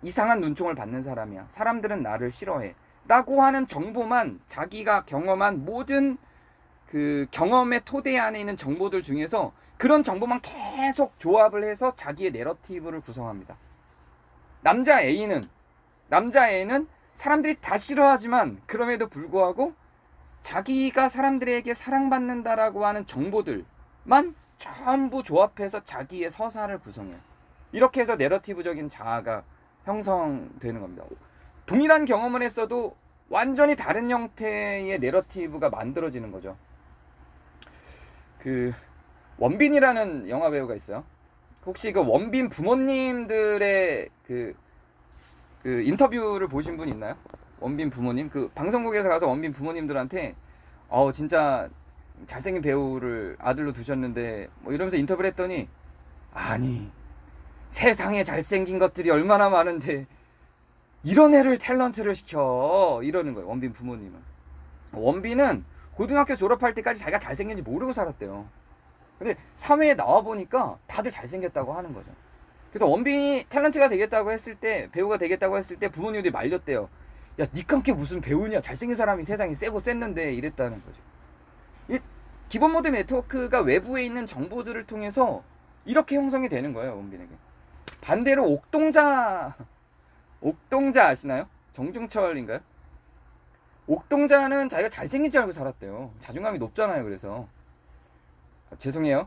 이상한 눈총을 받는 사람이야. 사람들은 나를 싫어해. 라고 하는 정보만 자기가 경험한 모든 그 경험의 토대 안에 있는 정보들 중에서 그런 정보만 계속 조합을 해서 자기의 내러티브를 구성합니다. 남자 A는 사람들이 다 싫어하지만 그럼에도 불구하고 자기가 사람들에게 사랑받는다라고 하는 정보들만 전부 조합해서 자기의 서사를 구성해요. 이렇게 해서 내러티브적인 자아가 형성되는 겁니다. 동일한 경험을 했어도 완전히 다른 형태의 내러티브가 만들어지는 거죠. 그 원빈이라는 영화 배우가 있어요. 혹시 그 원빈 부모님들의 그 인터뷰를 보신 분 있나요? 원빈 부모님 그 방송국에서 가서 원빈 부모님들한테 진짜 잘생긴 배우를 아들로 두셨는데 뭐 이러면서 인터뷰를 했더니 아니 세상에 잘생긴 것들이 얼마나 많은데 이런 애를 탤런트를 시켜 이러는 거예요. 원빈 부모님은. 원빈은 고등학교 졸업할 때까지 자기가 잘생긴지 모르고 살았대요. 근데 사회에 나와보니까 다들 잘생겼다고 하는 거죠. 그래서 원빈이 탤런트가 되겠다고 했을 때, 배우가 되겠다고 했을 때 부모님들이 말렸대요. 야, 니감께 무슨 배우냐? 잘생긴 사람이 세상에 세고 셌는데 이랬다는 거죠. 이 기본 모드 네트워크가 외부에 있는 정보들을 통해서 이렇게 형성이 되는 거예요, 원빈에게. 반대로 옥동자 아시나요? 정중철인가요? 옥동자는 자기가 잘생긴 줄 알고 살았대요. 자존감이 높잖아요. 그래서 죄송해요.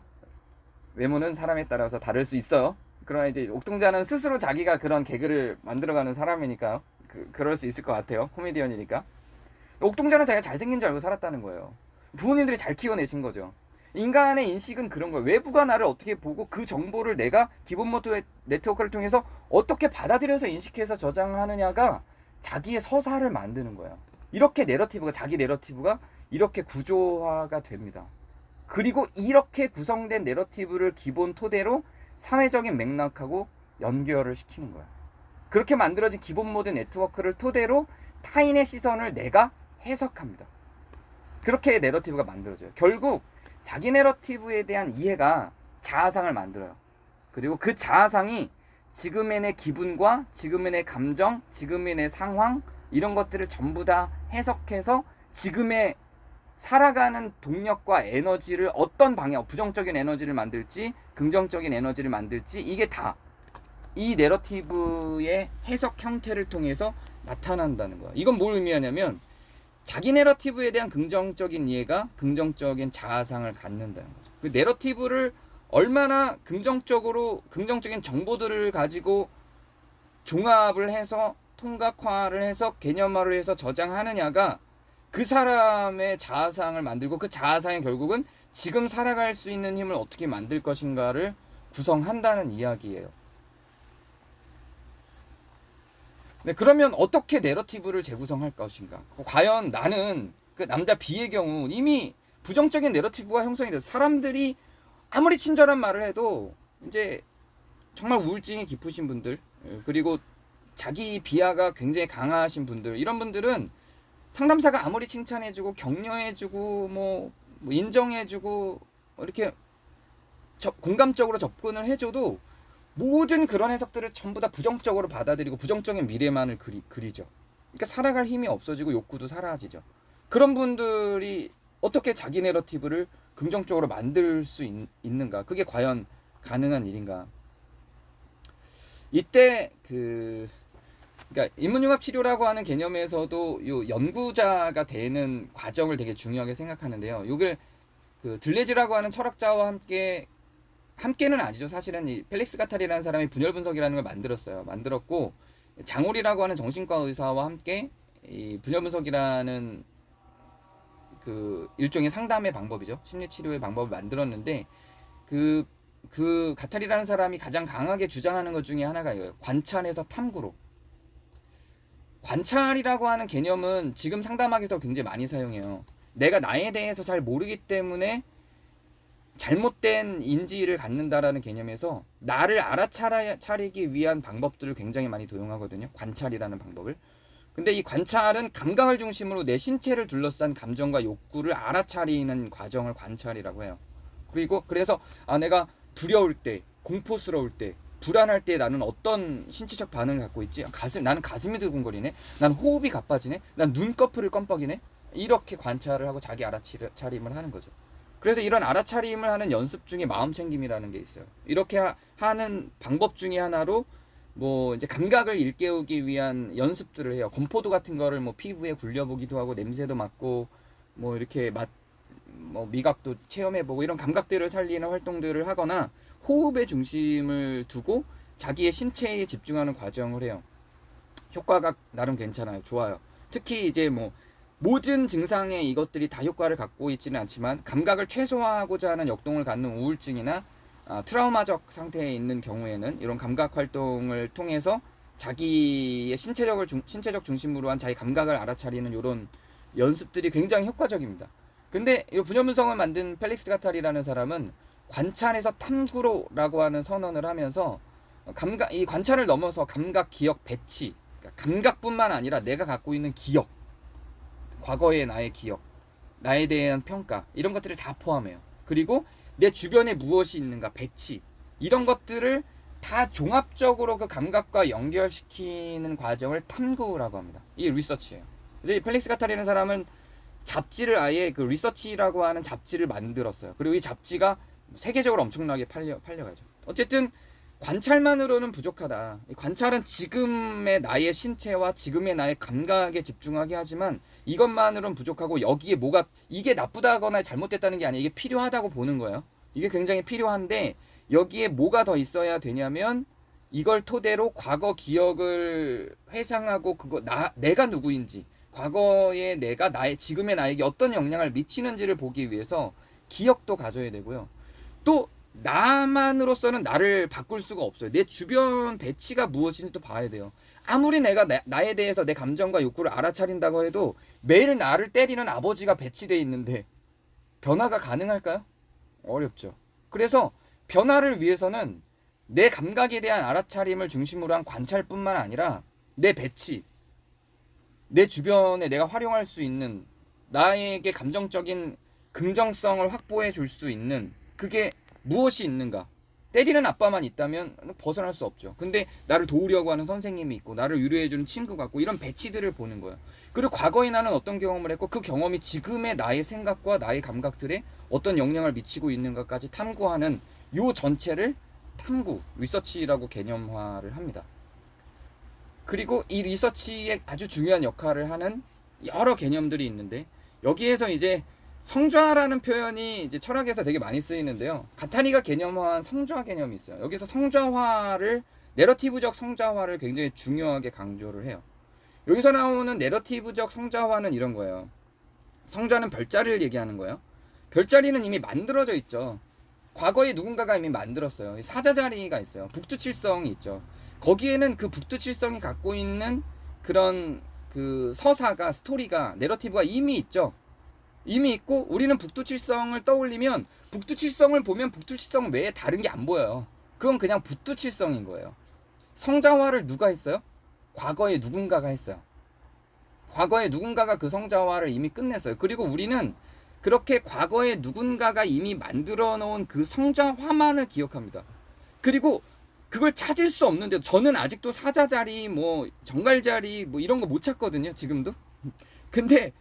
외모는 사람에 따라서 다를 수 있어요. 그러나 이제 옥동자는 스스로 자기가 그런 개그를 만들어가는 사람이니까요. 그럴 수 있을 것 같아요. 코미디언이니까. 옥동자는 자기가 잘생긴 줄 알고 살았다는 거예요. 부모님들이 잘 키워내신 거죠. 인간의 인식은 그런 거예요. 외부가 나를 어떻게 보고 그 정보를 내가 기본 모드 네트워크를 통해서 어떻게 받아들여서 인식해서 저장하느냐가 자기의 서사를 만드는 거예요. 이렇게 자기 내러티브가 이렇게 구조화가 됩니다. 그리고 이렇게 구성된 내러티브를 기본 토대로 사회적인 맥락하고 연결을 시키는 거야. 그렇게 만들어진 기본 모드 네트워크를 토대로 타인의 시선을 내가 해석합니다. 그렇게 내러티브가 만들어져요. 결국 자기 내러티브에 대한 이해가 자아상을 만들어요. 그리고 그 자아상이 지금의 내 기분과 지금의 내 감정, 지금의 내 상황 이런 것들을 전부 다 해석해서 지금의 살아가는 동력과 에너지를 어떤 방향, 부정적인 에너지를 만들지 긍정적인 에너지를 만들지 이게 다 이 내러티브의 해석 형태를 통해서 나타난다는 거야. 이건 뭘 의미하냐면 자기 내러티브에 대한 긍정적인 이해가 긍정적인 자아상을 갖는다는 거죠. 그 내러티브를 얼마나 긍정적인 정보들을 가지고 종합을 해서 통각화를 해서 개념화를 해서 저장하느냐가 그 사람의 자아상을 만들고 그 자아상이 결국은 지금 살아갈 수 있는 힘을 어떻게 만들 것인가를 구성한다는 이야기예요. 네, 그러면 어떻게 내러티브를 재구성할 것인가? 과연 나는 그 남자 B의 경우 이미 부정적인 내러티브가 형성이 돼서 사람들이 아무리 친절한 말을 해도 이제 정말 우울증이 깊으신 분들 그리고 자기 비하가 굉장히 강하신 분들 이런 분들은 상담사가 아무리 칭찬해주고 격려해주고 뭐 인정해주고 이렇게 공감적으로 접근을 해줘도 모든 그런 해석들을 전부 다 부정적으로 받아들이고 부정적인 미래만을 그리죠. 그러니까 살아갈 힘이 없어지고 욕구도 사라지죠. 그런 분들이 어떻게 자기 내러티브를 긍정적으로 만들 수 있는가? 그게 과연 가능한 일인가? 이때 그러니까 인문융합 치료라고 하는 개념에서도 요 연구자가 되는 과정을 되게 중요하게 생각하는데요. 요걸 들레즈라고 하는 철학자와 함께는 아니죠. 사실은 이 펠릭스 가탈이라는 사람이 분열 분석이라는 걸 만들었고 장홀이라고 하는 정신과 의사와 함께 이 분열 분석이라는 일종의 상담의 방법이죠. 심리 치료의 방법을 만들었는데 그 가탈이라는 사람이 가장 강하게 주장하는 것 중에 하나가 이거예요. 관찰에서 탐구로. 관찰이라고 하는 개념은 지금 상담학에서 굉장히 많이 사용해요. 내가 나에 대해서 잘 모르기 때문에 잘못된 인지를 갖는다라는 개념에서 나를 알아차리기 위한 방법들을 굉장히 많이 도용하거든요. 관찰이라는 방법을. 근데 이 관찰은 감각을 중심으로 내 신체를 둘러싼 감정과 욕구를 알아차리는 과정을 관찰이라고 해요. 그래서 내가 두려울 때, 공포스러울 때, 불안할 때 나는 어떤 신체적 반응을 갖고 있지? 나는 가슴이 두근거리네. 난 호흡이 가빠지네. 난 눈꺼풀을 껌뻑이네. 이렇게 관찰을 하고 자기 알아차림을 하는 거죠. 그래서 이런 알아차림을 하는 연습 중에 마음챙김이라는 게 있어요. 이렇게 하는 방법 중에 하나로 뭐 이제 감각을 일깨우기 위한 연습들을 해요. 건포도 같은 거를 뭐 피부에 굴려보기도 하고 냄새도 맡고 뭐 이렇게 뭐 미각도 체험해보고 이런 감각들을 살리는 활동들을 하거나 호흡에 중심을 두고 자기의 신체에 집중하는 과정을 해요. 효과가 나름 괜찮아요. 좋아요. 특히 이제 뭐 모든 증상에 이것들이 다 효과를 갖고 있지는 않지만 감각을 최소화하고자 하는 역동을 갖는 우울증이나 트라우마적 상태에 있는 경우에는 이런 감각 활동을 통해서 자기의 신체적 중심으로 한 자기 감각을 알아차리는 이런 연습들이 굉장히 효과적입니다. 근데 이 분열분석을 만든 펠릭스 가탈이라는 사람은 관찰에서 탐구로라고 하는 선언을 하면서 이 관찰을 넘어서 감각, 기억, 배치, 그러니까 감각뿐만 아니라 내가 갖고 있는 기억, 과거의 나의 기억, 나에 대한 평가 이런 것들을 다 포함해요. 그리고 내 주변에 무엇이 있는가, 배치 이런 것들을 다 종합적으로 그 감각과 연결시키는 과정을 탐구라고 합니다. 이게 리서치예요. 이제 펠릭스 가탈이라는 사람은 잡지를 아예 그 리서치라고 하는 잡지를 만들었어요. 그리고 이 잡지가 세계적으로 엄청나게 팔려가죠. 어쨌든 관찰만으로는 부족하다. 이 관찰은 지금의 나의 신체와 지금의 나의 감각에 집중하게 하지만 이것만으로는 부족하고 여기에 뭐가 이게 나쁘다거나 잘못됐다는 게 아니라 이게 필요하다고 보는 거예요. 이게 굉장히 필요한데 여기에 뭐가 더 있어야 되냐면 이걸 토대로 과거 기억을 회상하고 내가 누구인지 과거의 내가 지금의 나에게 어떤 영향을 미치는지를 보기 위해서 기억도 가져야 되고요. 또 나만으로서는 나를 바꿀 수가 없어요. 내 주변 배치가 무엇인지 또 봐야 돼요. 아무리 내가 나에 대해서 내 감정과 욕구를 알아차린다고 해도 매일 나를 때리는 아버지가 배치되어 있는데 변화가 가능할까요? 어렵죠. 그래서 변화를 위해서는 내 감각에 대한 알아차림을 중심으로 한 관찰뿐만 아니라 내 배치, 내 주변에 내가 활용할 수 있는 나에게 감정적인 긍정성을 확보해 줄 수 있는 그게 무엇이 있는가? 때리는 아빠만 있다면 벗어날 수 없죠. 근데 나를 도우려고 하는 선생님이 있고 나를 위로해주는 친구가 있고 이런 배치들을 보는 거예요. 그리고 과거에 나는 어떤 경험을 했고 그 경험이 지금의 나의 생각과 나의 감각들에 어떤 영향을 미치고 있는가까지 탐구하는 요 전체를 탐구, 리서치라고 개념화를 합니다. 그리고 이 리서치에 아주 중요한 역할을 하는 여러 개념들이 있는데 여기에서 이제 성좌라는 표현이 이제 철학에서 되게 많이 쓰이는데요. 가타니가 개념화한 성좌 개념이 있어요. 여기서 내러티브적 성좌화를 굉장히 중요하게 강조를 해요. 여기서 나오는 내러티브적 성좌화는 이런 거예요. 성좌는 별자리를 얘기하는 거예요. 별자리는 이미 만들어져 있죠. 과거에 누군가가 이미 만들었어요. 사자자리가 있어요. 북두칠성이 있죠. 거기에는 그 북두칠성이 갖고 있는 그런 그 스토리가, 내러티브가 이미 있죠. 이미 있고 우리는 북두칠성을 떠올리면 북두칠성을 보면 북두칠성 외에 다른 게 안 보여요. 그건 그냥 북두칠성인 거예요. 성자화를 누가 했어요? 과거에 누군가가 했어요. 과거에 누군가가 그 성자화를 이미 끝냈어요. 그리고 우리는 그렇게 과거에 누군가가 이미 만들어 놓은 그 성자화만을 기억합니다. 그리고 그걸 찾을 수 없는데 저는 아직도 사자자리 뭐 정갈자리 뭐 이런 거 못 찾거든요. 지금도. 근데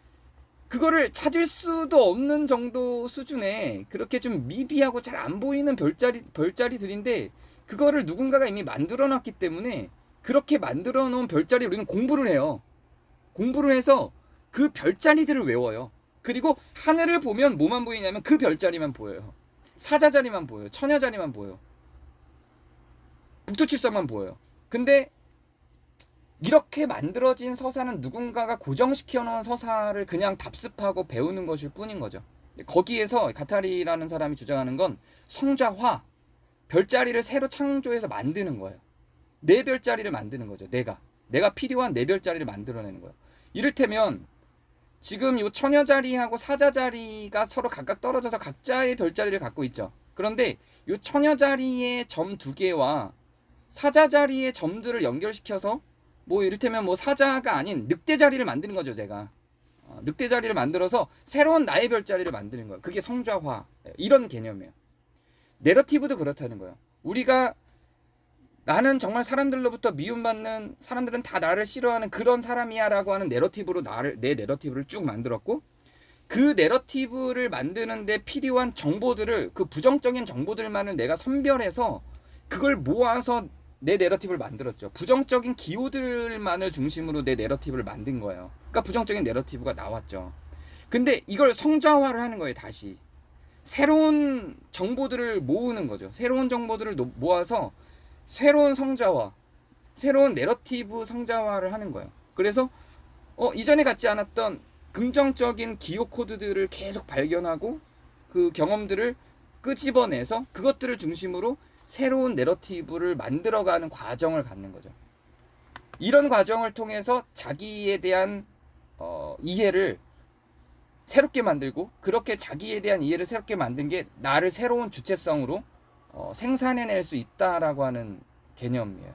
그거를 찾을 수도 없는 정도 수준의 그렇게 좀 미비하고 잘 안 보이는 별자리들인데 그거를 누군가가 이미 만들어 놨기 때문에 그렇게 만들어 놓은 별자리 우리는 공부를 해요. 공부를 해서 그 별자리들을 외워요. 그리고 하늘을 보면 뭐만 보이냐면 그 별자리만 보여요. 사자자리만 보여요. 처녀자리만 보여요. 북두칠성만 보여요. 근데 이렇게 만들어진 서사는 누군가가 고정시켜 놓은 서사를 그냥 답습하고 배우는 것일 뿐인 거죠. 거기에서 가타리라는 사람이 주장하는 건 성자화, 별자리를 새로 창조해서 만드는 거예요. 내 별자리를 만드는 거죠. 내가 필요한 내 별자리를 만들어내는 거예요. 이를테면 지금 이 처녀자리하고 사자자리가 서로 각각 떨어져서 각자의 별자리를 갖고 있죠. 그런데 이 처녀자리의 점 2개와 사자자리의 점들을 연결시켜서 뭐 이를테면 뭐 사자가 아닌 늑대자리를 만드는 거죠. 제가 늑대자리를 만들어서 새로운 나의 별자리를 만드는 거예요. 그게 성좌화, 이런 개념이에요. 내러티브도 그렇다는 거예요. 우리가 나는 정말 사람들로부터 미움받는, 사람들은 다 나를 싫어하는 그런 사람이야 라고 하는 내러티브로 내 내러티브를 쭉 만들었고, 그 내러티브를 만드는데 필요한 정보들을, 그 부정적인 정보들만을 내가 선별해서 그걸 모아서 내 내러티브를 만들었죠. 부정적인 기호들만을 중심으로 내 내러티브를 만든 거예요. 그러니까 부정적인 내러티브가 나왔죠. 근데 이걸 성자화를 하는 거예요. 다시 새로운 정보들을 모으는 거죠. 새로운 정보들을 모아서 새로운 성자화, 새로운 내러티브 성자화를 하는 거예요. 그래서 이전에 갖지 않았던 긍정적인 기호 코드들을 계속 발견하고 그 경험들을 끄집어내서 그것들을 중심으로 새로운 내러티브를 만들어가는 과정을 갖는 거죠. 이런 과정을 통해서 자기에 대한 이해를 새롭게 만들고, 그렇게 자기에 대한 이해를 새롭게 만든 게 나를 새로운 주체성으로 생산해낼 수 있다라고 하는 개념이에요.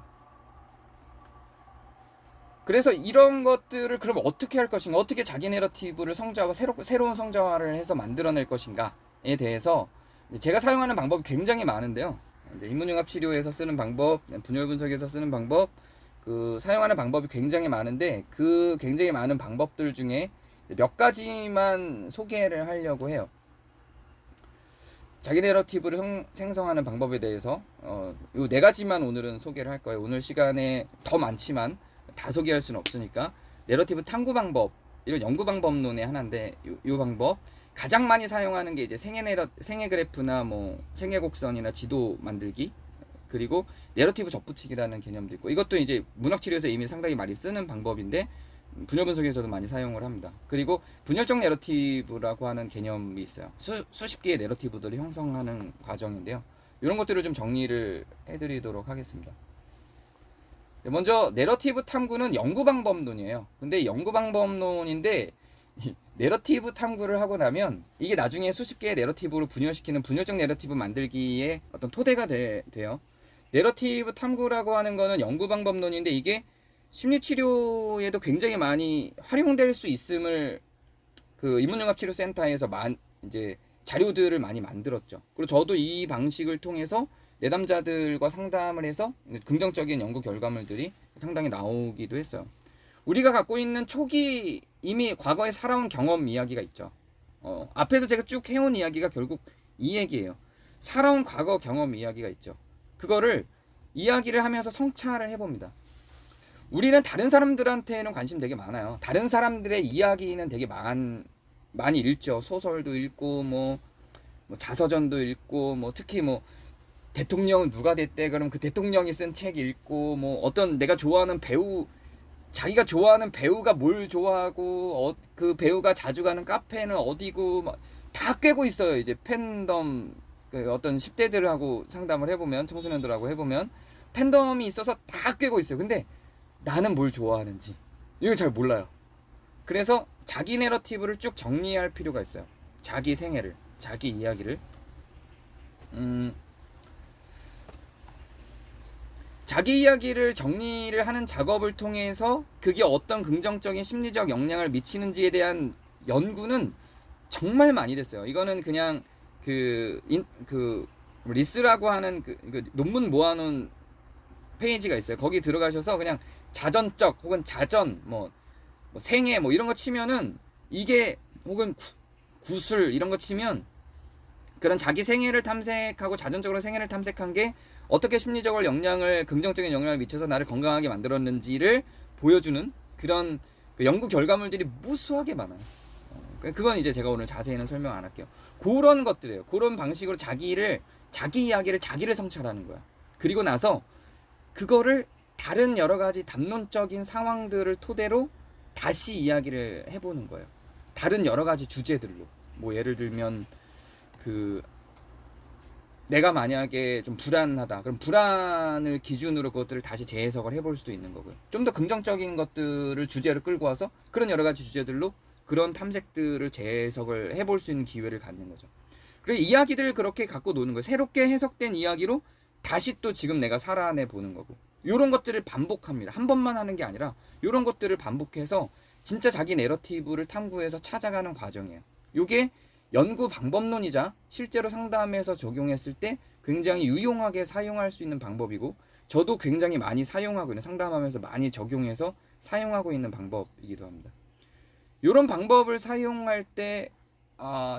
그래서 이런 것들을 그럼 어떻게 할 것인가, 어떻게 자기 내러티브를 성자화, 새로운 성자화를 해서 만들어낼 것인가에 대해서 제가 사용하는 방법이 굉장히 많은데요. 이제 인문융합 치료에서 쓰는 방법, 분열 분석에서 쓰는 방법, 그 사용하는 방법이 굉장히 많은데, 그 굉장히 많은 방법들 중에 몇 가지만 소개를 하려고 해요. 자기 내러티브를 생성하는 방법에 대해서 요 네 가지만 오늘은 소개를 할 거예요. 오늘 시간에 더 많지만 다 소개할 수는 없으니까. 내러티브 탐구 방법, 이런 연구 방법론의 하나인데, 요 방법 가장 많이 사용하는 게 이제 생애 그래프나 뭐 생애 곡선이나 지도 만들기, 그리고 내러티브 접붙이기라는 개념도 있고, 이것도 이제 문학 치료에서 이미 상당히 많이 쓰는 방법인데 분열 분석에서도 많이 사용을 합니다. 그리고 분열적 내러티브라고 하는 개념이 있어요. 수십 개의 내러티브들을 형성하는 과정인데요. 이런 것들을 좀 정리를 해드리도록 하겠습니다. 먼저 내러티브 탐구는 연구 방법론이에요. 근데 연구 방법론인데 내러티브 탐구를 하고 나면 이게 나중에 수십 개의 내러티브로 분열시키는 분열적 내러티브 만들기에 어떤 토대가 돼요. 내러티브 탐구라고 하는 거는 연구 방법론인데, 이게 심리치료에도 굉장히 많이 활용될 수 있음을 그 인문융합치료센터에서 이제 자료들을 많이 만들었죠. 그리고 저도 이 방식을 통해서 내담자들과 상담을 해서 긍정적인 연구 결과물들이 상당히 나오기도 했어요. 우리가 갖고 있는 초기 이미 과거에 살아온 경험 이야기가 있죠. 앞에서 제가 쭉 해온 이야기가 결국 이 얘기예요. 살아온 과거 경험 이야기가 있죠. 그거를 이야기를 하면서 성찰을 해봅니다. 우리는 다른 사람들한테는 관심 되게 많아요. 다른 사람들의 이야기는 되게 많이 읽죠. 소설도 읽고 뭐 자서전도 읽고, 뭐 특히 뭐 대통령은 누가 됐대 그럼 그 대통령이 쓴 책 읽고, 뭐 어떤 내가 좋아하는 배우, 자기가 좋아하는 배우가 뭘 좋아하고 그 배우가 자주 가는 카페는 어디고 다 꿰고 있어요. 이제 팬덤, 그 어떤 10대들하고 상담을 해보면, 청소년들하고 해보면 팬덤이 있어서 다 꿰고 있어요. 근데 나는 뭘 좋아하는지 이걸 잘 몰라요. 그래서 자기 내러티브를 쭉 정리할 필요가 있어요. 자기 생애를, 자기 이야기를. 자기 이야기를 정리를 하는 작업을 통해서 그게 어떤 긍정적인 심리적 영향을 미치는지에 대한 연구는 정말 많이 됐어요. 이거는 그냥 그 리스라고 하는 그 논문 모아놓은 페이지가 있어요. 거기 들어가셔서 그냥 자전적 혹은 자전 뭐 생애 뭐 이런 거 치면은, 이게 혹은 구술 이런 거 치면 그런 자기 생애를 탐색하고 자전적으로 생애를 탐색한 게 어떻게 심리적으로 긍정적인 영향을 미쳐서 나를 건강하게 만들었는지를 보여주는 그런 그 연구 결과물들이 무수하게 많아요. 그건 이제 제가 오늘 자세히는 설명 안 할게요. 그런 것들이에요. 그런 방식으로 자기 이야기를 자기를 성찰하는 거야. 그리고 나서 그거를 다른 여러 가지 담론적인 상황들을 토대로 다시 이야기를 해보는 거예요. 다른 여러 가지 주제들로. 뭐 예를 들면 내가 만약에 좀 불안하다, 그럼 불안을 기준으로 그것들을 다시 재해석을 해볼 수도 있는 거고요. 좀 더 긍정적인 것들을 주제로 끌고 와서 그런 여러 가지 주제들로 그런 탐색들을 재해석을 해볼 수 있는 기회를 갖는 거죠. 그리고 이야기들을 그렇게 갖고 노는 거예요. 새롭게 해석된 이야기로 다시 또 지금 내가 살아내 보는 거고, 이런 것들을 반복합니다. 한 번만 하는 게 아니라 이런 것들을 반복해서 진짜 자기 내러티브를 탐구해서 찾아가는 과정이에요. 이게 연구 방법론이자 실제로 상담에서 적용했을 때 굉장히 유용하게 사용할 수 있는 방법이고 저도 굉장히 많이 사용하고 있는 상담하면서 많이 적용해서 사용하고 있는 방법이기도 합니다. 이런 방법을 사용할 때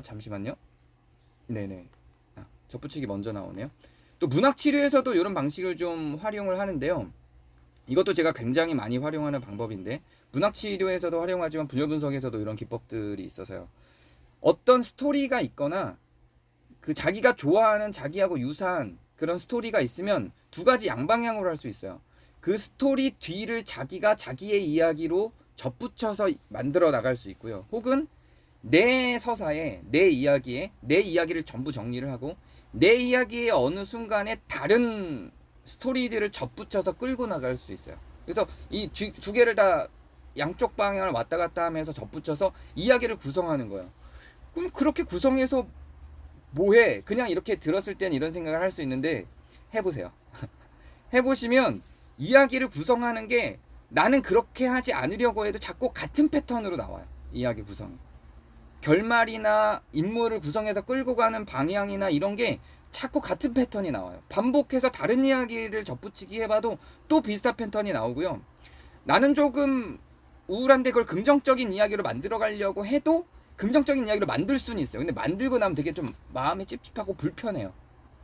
잠시만요. 네네. 접붙이기 먼저 나오네요. 또 문학치료에서도 이런 방식을 좀 활용을 하는데요. 이것도 제가 굉장히 많이 활용하는 방법인데 문학치료에서도 활용하지만 분열분석에서도 이런 기법들이 있어서요. 어떤 스토리가 있거나 그 자기가 좋아하는 자기하고 유사한 그런 스토리가 있으면 두 가지 양방향으로 할 수 있어요. 그 스토리 뒤를 자기가 자기의 이야기로 접붙여서 만들어 나갈 수 있고요. 혹은 내 서사에 내 이야기에 내 이야기를 전부 정리를 하고 내 이야기의 어느 순간에 다른 스토리들을 접붙여서 끌고 나갈 수 있어요. 그래서 이 두 개를 다 양쪽 방향을 왔다 갔다 하면서 접붙여서 이야기를 구성하는 거예요. 그럼 그렇게 구성해서 뭐해? 그냥 이렇게 들었을 땐 이런 생각을 할 수 있는데 해보세요. 해보시면 이야기를 구성하는 게 나는 그렇게 하지 않으려고 해도 자꾸 같은 패턴으로 나와요. 이야기 구성이. 결말이나 인물을 구성해서 끌고 가는 방향이나 이런 게 자꾸 같은 패턴이 나와요. 반복해서 다른 이야기를 접붙이기 해봐도 또 비슷한 패턴이 나오고요. 나는 조금 우울한데 그걸 긍정적인 이야기로 만들어 가려고 해도 긍정적인 이야기로 만들 수는 있어요. 근데 만들고 나면 되게 좀 마음이 찝찝하고 불편해요.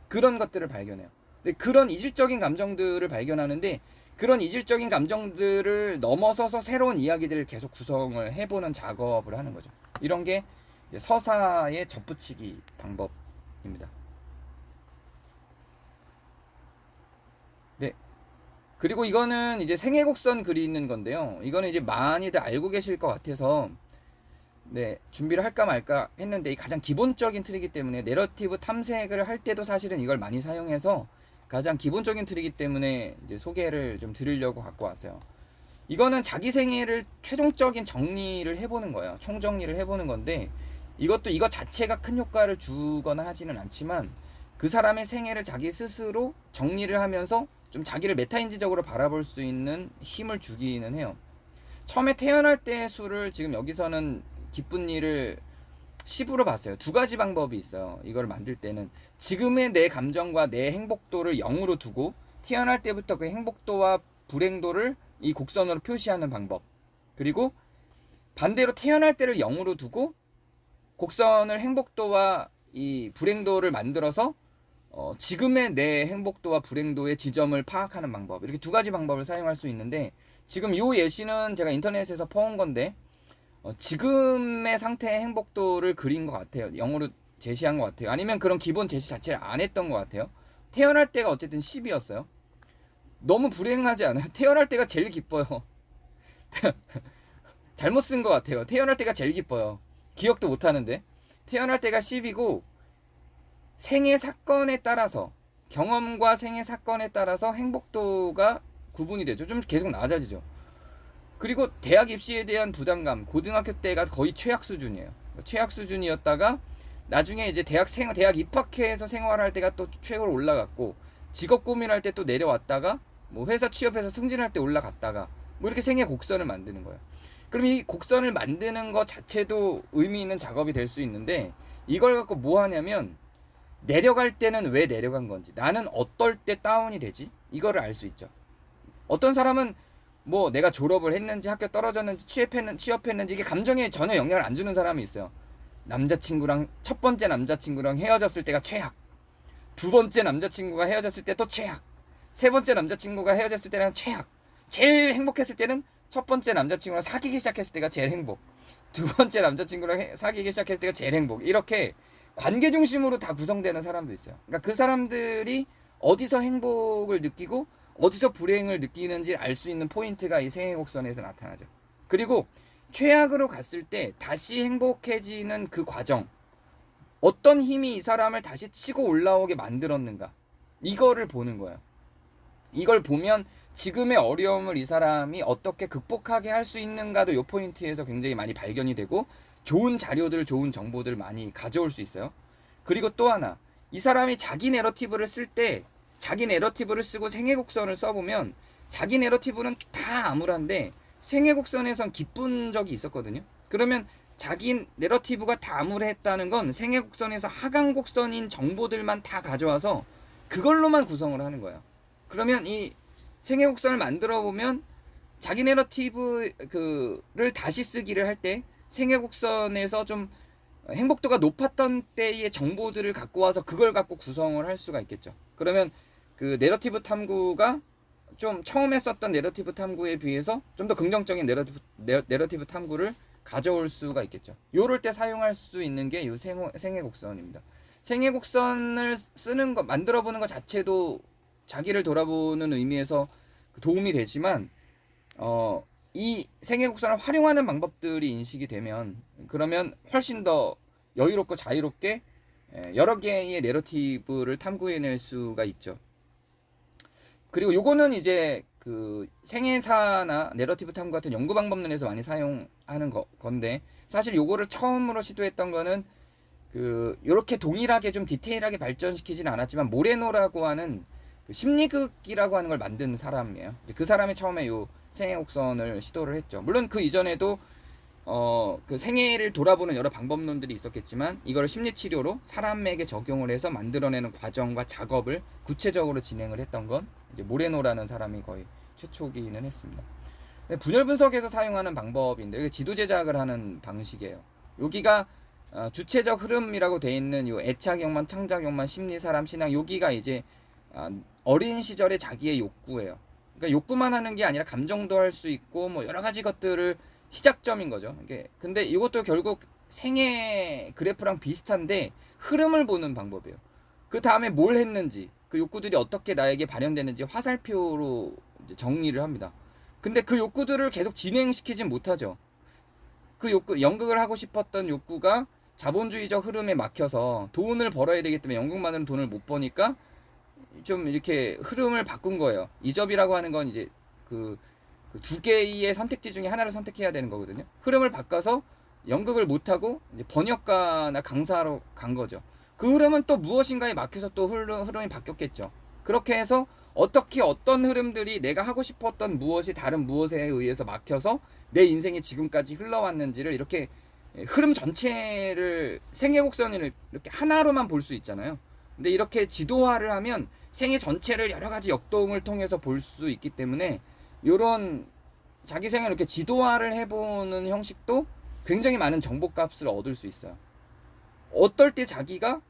그런 것들을 발견해요. 근데 그런 이질적인 감정들을 발견하는데 그런 이질적인 감정들을 넘어서서 새로운 이야기들을 계속 구성을 해보는 작업을 하는 거죠. 이런 게 서사의 접붙이기 방법입니다. 네. 그리고 이거는 이제 생애곡선 그리는 건데요. 이거는 이제 많이들 알고 계실 것 같아서 네, 준비를 할까 말까 했는데 이 가장 기본적인 틀이기 때문에 내러티브 탐색을 할 때도 사실은 이걸 많이 사용해서 가장 기본적인 틀이기 때문에 이제 소개를 좀 드리려고 갖고 왔어요. 이거는 자기 생애를 최종적인 정리를 해보는 거예요. 총정리를 해보는 건데 이것도 이거 자체가 큰 효과를 주거나 하지는 않지만 그 사람의 생애를 자기 스스로 정리를 하면서 좀 자기를 메타인지적으로 바라볼 수 있는 힘을 주기는 해요. 처음에 태어날 때 수를 지금 여기서는 기쁜 일을 10으로 봤어요. 두 가지 방법이 있어요. 이걸 만들 때는 지금의 내 감정과 내 행복도를 0으로 두고 태어날 때부터 그 행복도와 불행도를 이 곡선으로 표시하는 방법. 그리고 반대로 태어날 때를 0으로 두고 곡선을 행복도와 이 불행도를 만들어서 지금의 내 행복도와 불행도의 지점을 파악하는 방법. 이렇게 두 가지 방법을 사용할 수 있는데 지금 이 예시는 제가 인터넷에서 퍼온 건데 지금의 상태의 행복도를 그린 것 같아요. 0으로 제시한 것 같아요. 아니면 그런 기본 제시 자체를 안 했던 것 같아요. 태어날 때가 어쨌든 10이었어요. 너무 불행하지 않아요? 태어날 때가 제일 기뻐요. 잘못 쓴 것 같아요. 태어날 때가 제일 기뻐요. 기억도 못 하는데. 태어날 때가 10이고 생애 사건에 따라서 경험과 생애 사건에 따라서 행복도가 구분이 되죠. 좀 계속 낮아지죠. 그리고 대학 입시에 대한 부담감, 고등학교 때가 거의 최악 수준이에요. 최악 수준이었다가 나중에 이제 대학 입학해서 생활할 때가 또 최고로 올라갔고 직업 고민할 때 또 내려왔다가 뭐 회사 취업해서 승진할 때 올라갔다가 뭐 이렇게 생애 곡선을 만드는 거예요. 그럼 이 곡선을 만드는 것 자체도 의미 있는 작업이 될 수 있는데 이걸 갖고 뭐 하냐면 내려갈 때는 왜 내려간 건지 나는 어떨 때 다운이 되지 이거를 알 수 있죠. 어떤 사람은 뭐 내가 졸업을 했는지 학교 떨어졌는지 취업했는지 이게 감정에 전혀 영향을 안 주는 사람이 있어요. 남자친구랑 첫 번째 남자친구랑 헤어졌을 때가 최악, 두 번째 남자친구가 헤어졌을 때 또 최악, 세 번째 남자친구가 헤어졌을 때는 최악, 제일 행복했을 때는 첫 번째 남자친구랑 사귀기 시작했을 때가 제일 행복, 두 번째 남자친구랑 사귀기 시작했을 때가 제일 행복. 이렇게 관계 중심으로 다 구성되는 사람도 있어요. 그러니까 그 사람들이 어디서 행복을 느끼고 어디서 불행을 느끼는지 알 수 있는 포인트가 이 생애 곡선에서 나타나죠. 그리고 최악으로 갔을 때 다시 행복해지는 그 과정, 어떤 힘이 이 사람을 다시 치고 올라오게 만들었는가, 이거를 보는 거예요. 이걸 보면 지금의 어려움을 이 사람이 어떻게 극복하게 할 수 있는가도 이 포인트에서 굉장히 많이 발견이 되고 좋은 자료들, 좋은 정보들 많이 가져올 수 있어요. 그리고 또 하나, 이 사람이 자기 내러티브를 쓸 때 자기 내러티브를 쓰고 생애 곡선을 써보면 자기 내러티브는 다 암울한데 생애 곡선에선 기쁜 적이 있었거든요. 그러면 자기 내러티브가 다 암울했다는 건 생애 곡선에서 하강 곡선인 정보들만 다 가져와서 그걸로만 구성을 하는 거예요. 그러면 이 생애 곡선을 만들어 보면 자기 내러티브를 다시 쓰기를 할 때 생애 곡선에서 좀 행복도가 높았던 때의 정보들을 갖고 와서 그걸 갖고 구성을 할 수가 있겠죠. 그러면 그 내러티브 탐구가 좀 처음에 썼던 내러티브 탐구에 비해서 좀 더 긍정적인 내러티브 탐구를 가져올 수가 있겠죠. 요럴 때 사용할 수 있는 게 요 생애 곡선입니다. 생애 곡선을 쓰는 거, 만들어 보는 것 자체도 자기를 돌아보는 의미에서 도움이 되지만, 이 생애 곡선을 활용하는 방법들이 인식이 되면, 그러면 훨씬 더 여유롭고 자유롭게 여러 개의 내러티브를 탐구해낼 수가 있죠. 그리고 요거는 이제 그 생애사나 내러티브 탐구 같은 연구 방법론에서 많이 사용하는 건데, 사실 요거를 처음으로 시도했던 거는 그 요렇게 동일하게 좀 디테일하게 발전시키진 않았지만 모레노라고 하는 그 심리극이라고 하는 걸 만든 사람이에요. 그 사람이 처음에 요 생애 곡선을 시도를 했죠. 물론 그 이전에도 그 생애를 돌아보는 여러 방법론들이 있었겠지만, 이걸 심리치료로 사람에게 적용을 해서 만들어내는 과정과 작업을 구체적으로 진행을 했던 건 이제 모레노라는 사람이 거의 최초기는 했습니다. 분열 분석에서 사용하는 방법인데, 이게 지도 제작을 하는 방식이에요. 여기가 주체적 흐름이라고 돼 있는 요 애착욕망, 창작욕망, 심리, 사람, 신앙, 여기가 이제 어린 시절의 자기의 욕구예요. 그러니까 욕구만 하는 게 아니라 감정도 할 수 있고 뭐 여러 가지 것들을 시작점인 거죠. 근데 이것도 결국 생애 그래프랑 비슷한데 흐름을 보는 방법이에요. 그 다음에 뭘 했는지, 그 욕구들이 어떻게 나에게 발현되는지 화살표로 이제 정리를 합니다. 근데 그 욕구들을 계속 진행시키진 못하죠. 그 욕구, 연극을 하고 싶었던 욕구가 자본주의적 흐름에 막혀서 돈을 벌어야 되기 때문에 연극만으로는 돈을 못 버니까 좀 이렇게 흐름을 바꾼 거예요. 이접이라고 하는 건 이제 그 두 개의 선택지 중에 하나를 선택해야 되는 거거든요. 흐름을 바꿔서 연극을 못하고 이제 번역가나 강사로 간 거죠. 그 흐름은 또 무엇인가에 막혀서 또 흐름이 바뀌었겠죠. 그렇게 해서 어떻게 어떤 흐름들이 내가 하고 싶었던 무엇이 다른 무엇에 의해서 막혀서 내 인생이 지금까지 흘러왔는지를 이렇게 흐름 전체를 생애 곡선을 이렇게 하나로만 볼 수 있잖아요. 근데 이렇게 지도화를 하면 생애 전체를 여러 가지 역동을 통해서 볼 수 있기 때문에 요런 자기 생을 이렇게 지도화를 해보는 형식도 굉장히 많은 정보값을 얻을 수 있어요. 어떨 때 자기가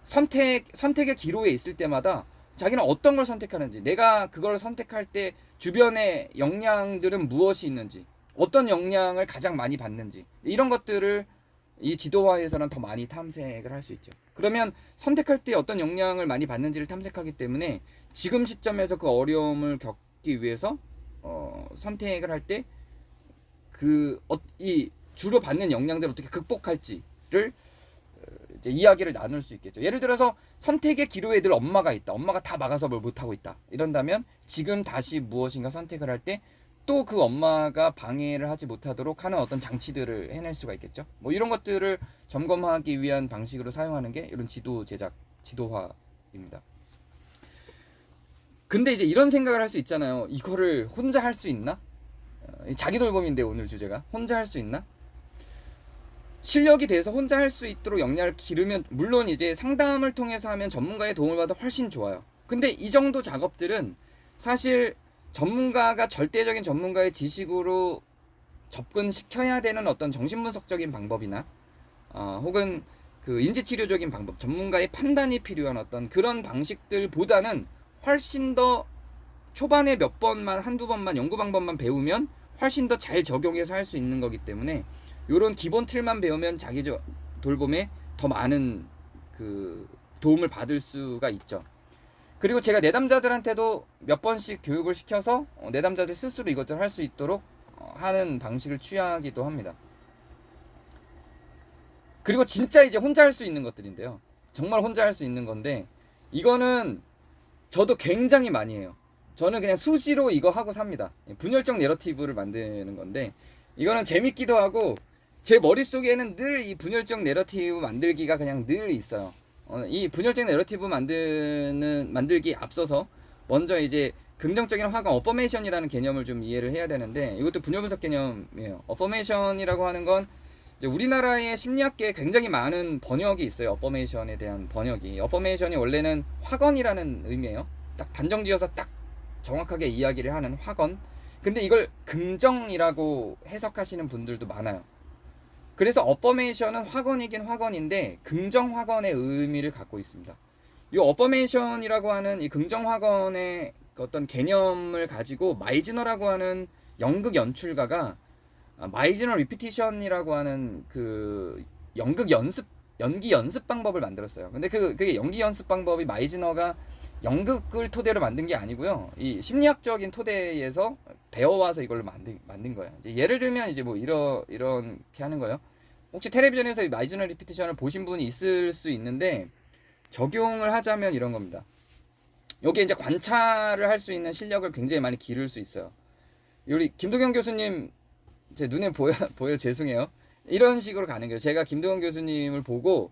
선택의 기로에 있을 때마다 자기는 어떤 걸 선택하는지, 내가 그걸 선택할 때 주변의 영향들은 무엇이 있는지, 어떤 영향을 가장 많이 받는지, 이런 것들을 이 지도화에서는 더 많이 탐색을 할 수 있죠. 그러면 선택할 때 어떤 영향을 많이 받는지를 탐색하기 때문에 지금 시점에서 그 어려움을 겪기 위해서 선택을 할 때 이 주로 받는 영향들을 어떻게 극복할지를 이제 이야기를 나눌 수 있겠죠. 예를 들어서 선택의 기로에 늘 엄마가 있다. 엄마가 다 막아서 뭘 못하고 있다. 이런다면 지금 다시 무엇인가 선택을 할 때 또 그 엄마가 방해를 하지 못하도록 하는 어떤 장치들을 해낼 수가 있겠죠. 뭐 이런 것들을 점검하기 위한 방식으로 사용하는 게 이런 지도 제작, 지도화입니다. 근데 이제 이런 생각을 할 수 있잖아요. 이거를 혼자 할 수 있나? 자기 돌봄인데 오늘 주제가 혼자 할 수 있나? 실력이 돼서 혼자 할 수 있도록 역량을 기르면 물론 이제 상담을 통해서 하면 전문가의 도움을 받아 훨씬 좋아요. 근데 이 정도 작업들은 사실 전문가가 절대적인 전문가의 지식으로 접근시켜야 되는 어떤 정신분석적인 방법이나 혹은 그 인지치료적인 방법, 전문가의 판단이 필요한 어떤 그런 방식들보다는 훨씬 더 초반에 몇 번만, 한두 번만 연구 방법만 배우면 훨씬 더 잘 적용해서 할 수 있는 거기 때문에 요런 기본 틀만 배우면 자기 돌봄에 더 많은 그 도움을 받을 수가 있죠. 그리고 제가 내담자들한테도 몇 번씩 교육을 시켜서 내담자들 스스로 이것들을 할 수 있도록 하는 방식을 취하기도 합니다. 그리고 진짜 이제 혼자 할 수 있는 것들인데요. 정말 혼자 할 수 있는 건데 이거는 저도 굉장히 많이 해요. 저는 그냥 수시로 이거 하고 삽니다. 분열적 내러티브를 만드는 건데 이거는 재밌기도 하고 제 머릿속에는 늘 이 분열적 내러티브 만들기가 그냥 늘 있어요. 이 분열적 내러티브 만들기 앞서서 먼저 이제 긍정적인 화강 어퍼메이션이라는 개념을 좀 이해를 해야 되는데 이것도 분열 분석 개념이에요. 어퍼메이션이라고 하는 건 이제 우리나라의 심리학계에 굉장히 많은 번역이 있어요. 어퍼메이션에 대한 번역이. 어퍼메이션이 원래는 확언이라는 의미예요. 딱 단정지어서 딱 정확하게 이야기를 하는 확언. 근데 이걸 긍정이라고 해석하시는 분들도 많아요. 그래서 어퍼메이션은 확언이긴 확언인데 긍정 확언의 의미를 갖고 있습니다. 이 어퍼메이션이라고 하는 이 긍정 확언의 어떤 개념을 가지고 마이즈너라고 하는 연극 연출가가 마이즈너 리피티션이라고 하는 그 연기 연습 방법을 만들었어요. 근데 그게 연기 연습 방법이 마이즈너가 연극을 토대로 만든 게 아니고요. 이 심리학적인 토대에서 배워와서 이걸로 만든 거예요. 이제 예를 들면 이제 뭐 이렇게 하는 거예요. 혹시 텔레비전에서 이 마이즈너 리피티션을 보신 분이 있을 수 있는데 적용을 하자면 이런 겁니다. 여기 이제 관찰을 할 수 있는 실력을 굉장히 많이 기를 수 있어요. 우리 김도경 교수님 제 눈에 보여 죄송해요. 이런 식으로 가는 거예요. 제가 김도경 교수님을 보고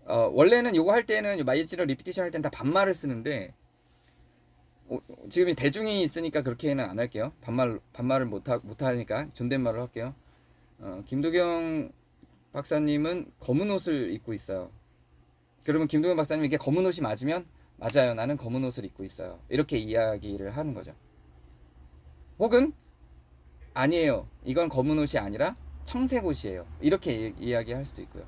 원래는 요거 할 때는 마이즈너 리피티션 할 때는 다 반말을 쓰는데 지금 대중이 있으니까 그렇게는 안 할게요. 반말을 못 하니까 존댓말로 할게요. 김도경 박사님은 검은 옷을 입고 있어요. 그러면 김도경 박사님 이게 검은 옷이 맞으면 맞아요. 나는 검은 옷을 입고 있어요. 이렇게 이야기를 하는 거죠. 혹은 아니에요. 이건 검은 옷이 아니라 청색 옷이에요. 이렇게 이야기할 수도 있고요.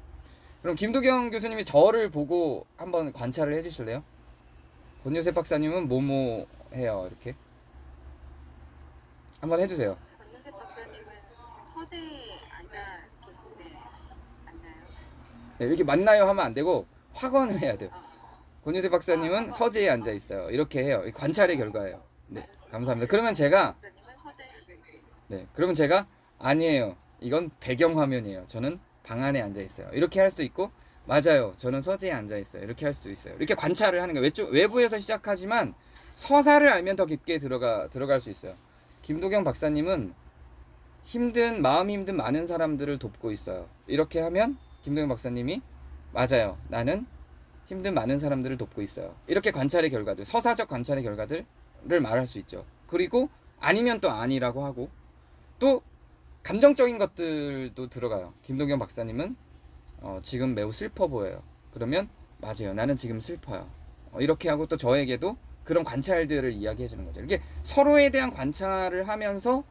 그럼 김도경 교수님이 저를 보고 한번 관찰을 해주실래요? 권요셉 박사님은 뭐뭐 해요. 이렇게 한번 해주세요. 권요셉 박사님은 서재에 앉아 계신데 맞나요? 네, 이렇게 맞나요 하면 안 되고 확언을 해야 돼요. 권요셉 박사님은 서재에 앉아 있어요. 이렇게 해요. 관찰의 결과예요. 네, 감사합니다. 그러면 제가 박사님은 서재에 앉아 있어요. 네, 그러면 제가 아니에요. 이건 배경 화면이에요. 저는 방 안에 앉아 있어요. 이렇게 할 수도 있고 맞아요. 저는 서재에 앉아 있어요. 이렇게 할 수도 있어요. 이렇게 관찰을 하는 거예요. 외부에서 시작하지만 서사를 알면 더 깊게 들어갈 수 있어요. 김도경 박사님은 마음 힘든 많은 사람들을 돕고 있어요. 이렇게 하면 김도경 박사님이 맞아요. 나는 힘든 많은 사람들을 돕고 있어요. 이렇게 관찰의 결과들, 서사적 관찰의 결과들을 말할 수 있죠. 그리고 아니면 또 아니라고 하고 또 감정적인 것들도 들어가요. 김동경 박사님은 지금 매우 슬퍼 보여요. 그러면 맞아요. 나는 지금 슬퍼요. 이렇게 하고 또 저에게도 그런 관찰들을 이야기해 주는 거죠. 이렇게 서로에 대한 관찰을 하면서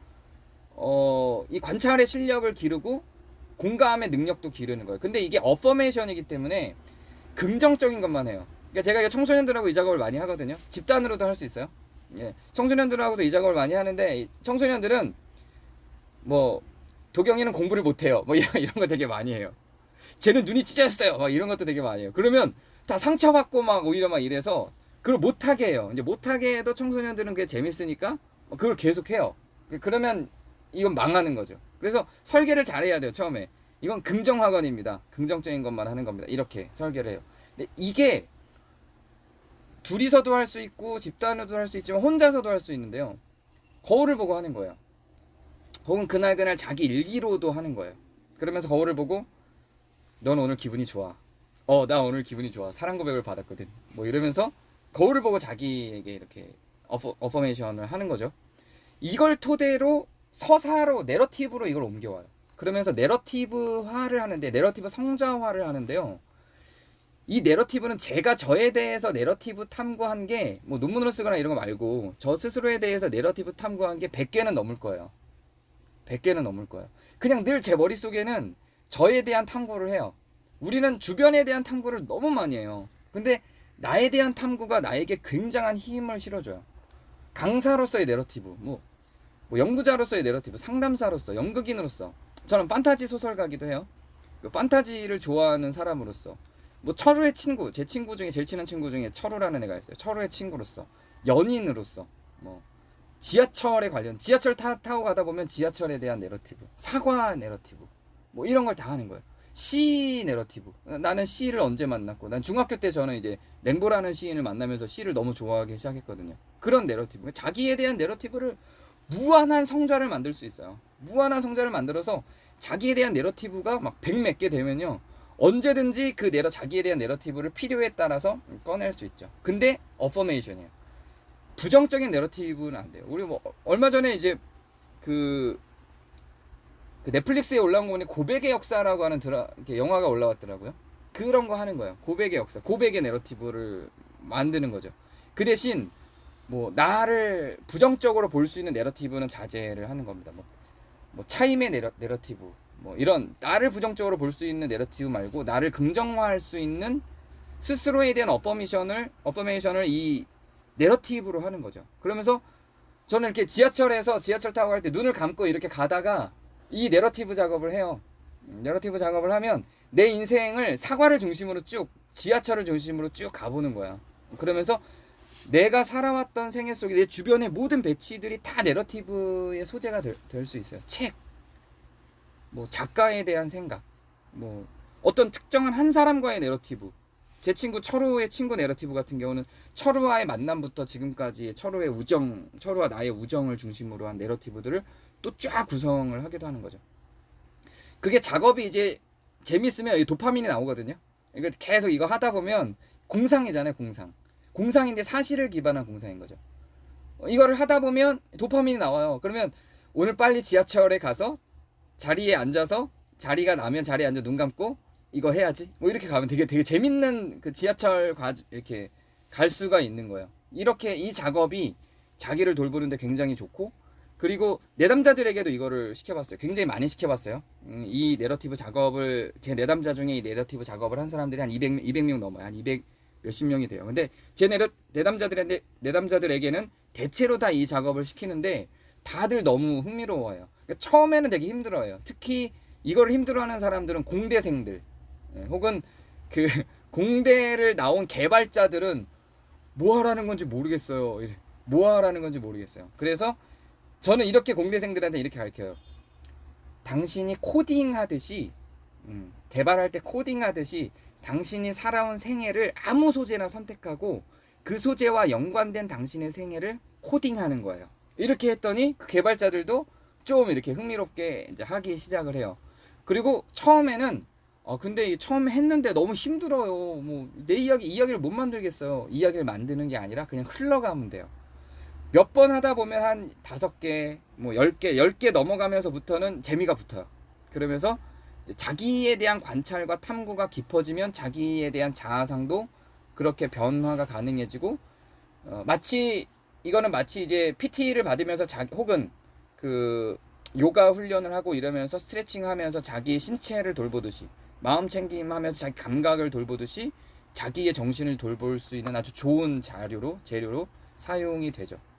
이 관찰의 실력을 기르고 공감의 능력도 기르는 거예요. 근데 이게 어퍼메이션이기 때문에 긍정적인 것만 해요. 그러니까 제가 이게 청소년들하고 이 작업을 많이 하거든요. 집단으로도 할 수 있어요. 예. 청소년들하고도 이 작업을 많이 하는데 청소년들은 뭐 도경이는 공부를 못해요. 뭐 이런 거 되게 많이 해요. 쟤는 눈이 찢어졌어요. 막 이런 것도 되게 많이 해요. 그러면 다 상처받고 막 오히려 막 이래서 그걸 못하게 해요. 이제 못하게 해도 청소년들은 그게 재밌으니까 그걸 계속 해요. 그러면 이건 망하는 거죠. 그래서 설계를 잘해야 돼요. 처음에 이건 긍정학원입니다. 긍정적인 것만 하는 겁니다. 이렇게 설계를 해요. 근데 이게 둘이서도 할 수 있고 집단으로도 할 수 있지만 혼자서도 할 수 있는데요. 거울을 보고 하는 거예요. 혹은 그날 자기 일기로도 하는 거예요. 그러면서 거울을 보고 넌 오늘 기분이 좋아. 나 오늘 기분이 좋아. 사랑 고백을 받았거든. 뭐 이러면서 거울을 보고 자기에게 이렇게 어퍼메이션을 하는 거죠. 이걸 토대로 서사로 내러티브로 이걸 옮겨와요. 그러면서 내러티브화를 하는데 내러티브 성자화를 하는데요. 이 내러티브는 제가 저에 대해서 내러티브 탐구한 게 뭐 논문으로 쓰거나 이런 거 말고 저 스스로에 대해서 내러티브 탐구한 게 100개는 넘을 거예요. 100개는 넘을 거예요. 그냥 늘 제 머릿속에는 저에 대한 탐구를 해요. 우리는 주변에 대한 탐구를 너무 많이 해요. 근데 나에 대한 탐구가 나에게 굉장한 힘을 실어줘요. 강사로서의 내러티브, 뭐 연구자로서의 내러티브, 상담사로서, 연극인으로서. 저는 판타지 소설가기도 해요. 그 판타지를 좋아하는 사람으로서. 뭐 철우의 친구, 제 친구 중에 제일 친한 친구 중에 철우라는 애가 있어요. 철우의 친구로서, 연인으로서, 뭐 지하철에 관련, 지하철 타고 가다 보면 지하철에 대한 내러티브, 사과 내러티브, 뭐 이런 걸 다 하는 거예요. 시 내러티브. 나는 시를 언제 만났고, 난 중학교 때 저는 이제 랭보라는 시인을 만나면서 시를 너무 좋아하기 시작했거든요. 그런 내러티브, 자기에 대한 내러티브를 무한한 성자를 만들 수 있어요. 무한한 성자를 만들어서 자기에 대한 내러티브가 막 100 몇 개 되면요, 언제든지 그 자기에 대한 내러티브를 필요에 따라서 꺼낼 수 있죠. 근데 어퍼메이션이에요. 부정적인 내러티브는 안 돼요. 우리 뭐 얼마 전에 이제 그 그 넷플릭스에 올라온 거 보니 고백의 역사라고 하는 이렇게 영화가 올라왔더라고요. 그런 거 하는 거예요. 고백의 역사, 고백의 내러티브를 만드는 거죠. 그 대신 뭐 나를 부정적으로 볼 수 있는 내러티브는 자제를 하는 겁니다. 뭐 차임의 내러티브, 뭐 이런 나를 부정적으로 볼 수 있는 내러티브 말고 나를 긍정화할 수 있는 스스로에 대한 어퍼메이션을 이 내러티브로 하는 거죠. 그러면서 저는 이렇게 지하철 타고 갈 때 눈을 감고 이렇게 가다가 이 내러티브 작업을 해요. 내러티브 작업을 하면 내 인생을 사과를 중심으로 쭉, 지하철을 중심으로 쭉 가보는 거야. 그러면서 내가 살아왔던 생애 속에 내 주변의 모든 배치들이 다 내러티브의 소재가 될 수 있어요. 책, 뭐 작가에 대한 생각, 뭐 어떤 특정한 한 사람과의 내러티브. 제 친구 철우의 친구 내러티브 같은 경우는 철우와의 만남부터 지금까지의 철우와 나의 우정을 중심으로 한 내러티브들을 또 쫙 구성을 하기도 하는 거죠. 그게 작업이 이제 재밌으면 이 도파민이 나오거든요. 이거 계속 이거 하다 보면 공상이잖아요, 공상. 공상인데 사실을 기반한 공상인 거죠. 이거를 하다 보면 도파민이 나와요. 그러면 오늘 빨리 지하철에 가서 자리에 앉아서 자리가 나면 자리에 앉아 눈 감고 이거 해야지. 뭐 이렇게 가면 되게 재밌는 그 지하철 이렇게 갈 수가 있는 거예요. 이렇게 이 작업이 자기를 돌보는데 굉장히 좋고, 그리고 내담자들에게도 이거를 시켜봤어요. 굉장히 많이 시켜봤어요. 이 내러티브 작업을 제 내담자 중에 이 내러티브 작업을 한 사람들이 한 200명 넘어요. 한 200 몇십 명이 돼요. 근데 제 내담자들에게는 대체로 다 이 작업을 시키는데 다들 너무 흥미로워요. 그러니까 처음에는 되게 힘들어요. 특히 이걸 힘들어하는 사람들은 공대생들, 혹은 그 공대를 나온 개발자들은 뭐 하라는 건지 모르겠어요. 뭐 하라는 건지 모르겠어요. 그래서 저는 이렇게 공대생들한테 이렇게 가르쳐요. 당신이 코딩하듯이, 개발할 때 코딩하듯이 당신이 살아온 생애를 아무 소재나 선택하고 그 소재와 연관된 당신의 생애를 코딩하는 거예요. 이렇게 했더니 그 개발자들도 좀 이렇게 흥미롭게 이제 하기 시작을 해요. 그리고 처음에는 근데 처음에 했는데 너무 힘들어요. 뭐 내 이야기를 못 만들겠어요. 이야기를 만드는 게 아니라 그냥 흘러가면 돼요. 몇 번 하다 보면 한 5개, 뭐 10개 넘어가면서부터는 재미가 붙어요. 그러면서 자기에 대한 관찰과 탐구가 깊어지면 자기에 대한 자아상도 그렇게 변화가 가능해지고, 이거는 마치 이제 PT를 받으면서 혹은 그 요가 훈련을 하고 이러면서 스트레칭 하면서 자기 신체를 돌보듯이, 마음 챙김하면서 자기 감각을 돌보듯이 자기의 정신을 돌볼 수 있는 아주 좋은 재료로 사용이 되죠.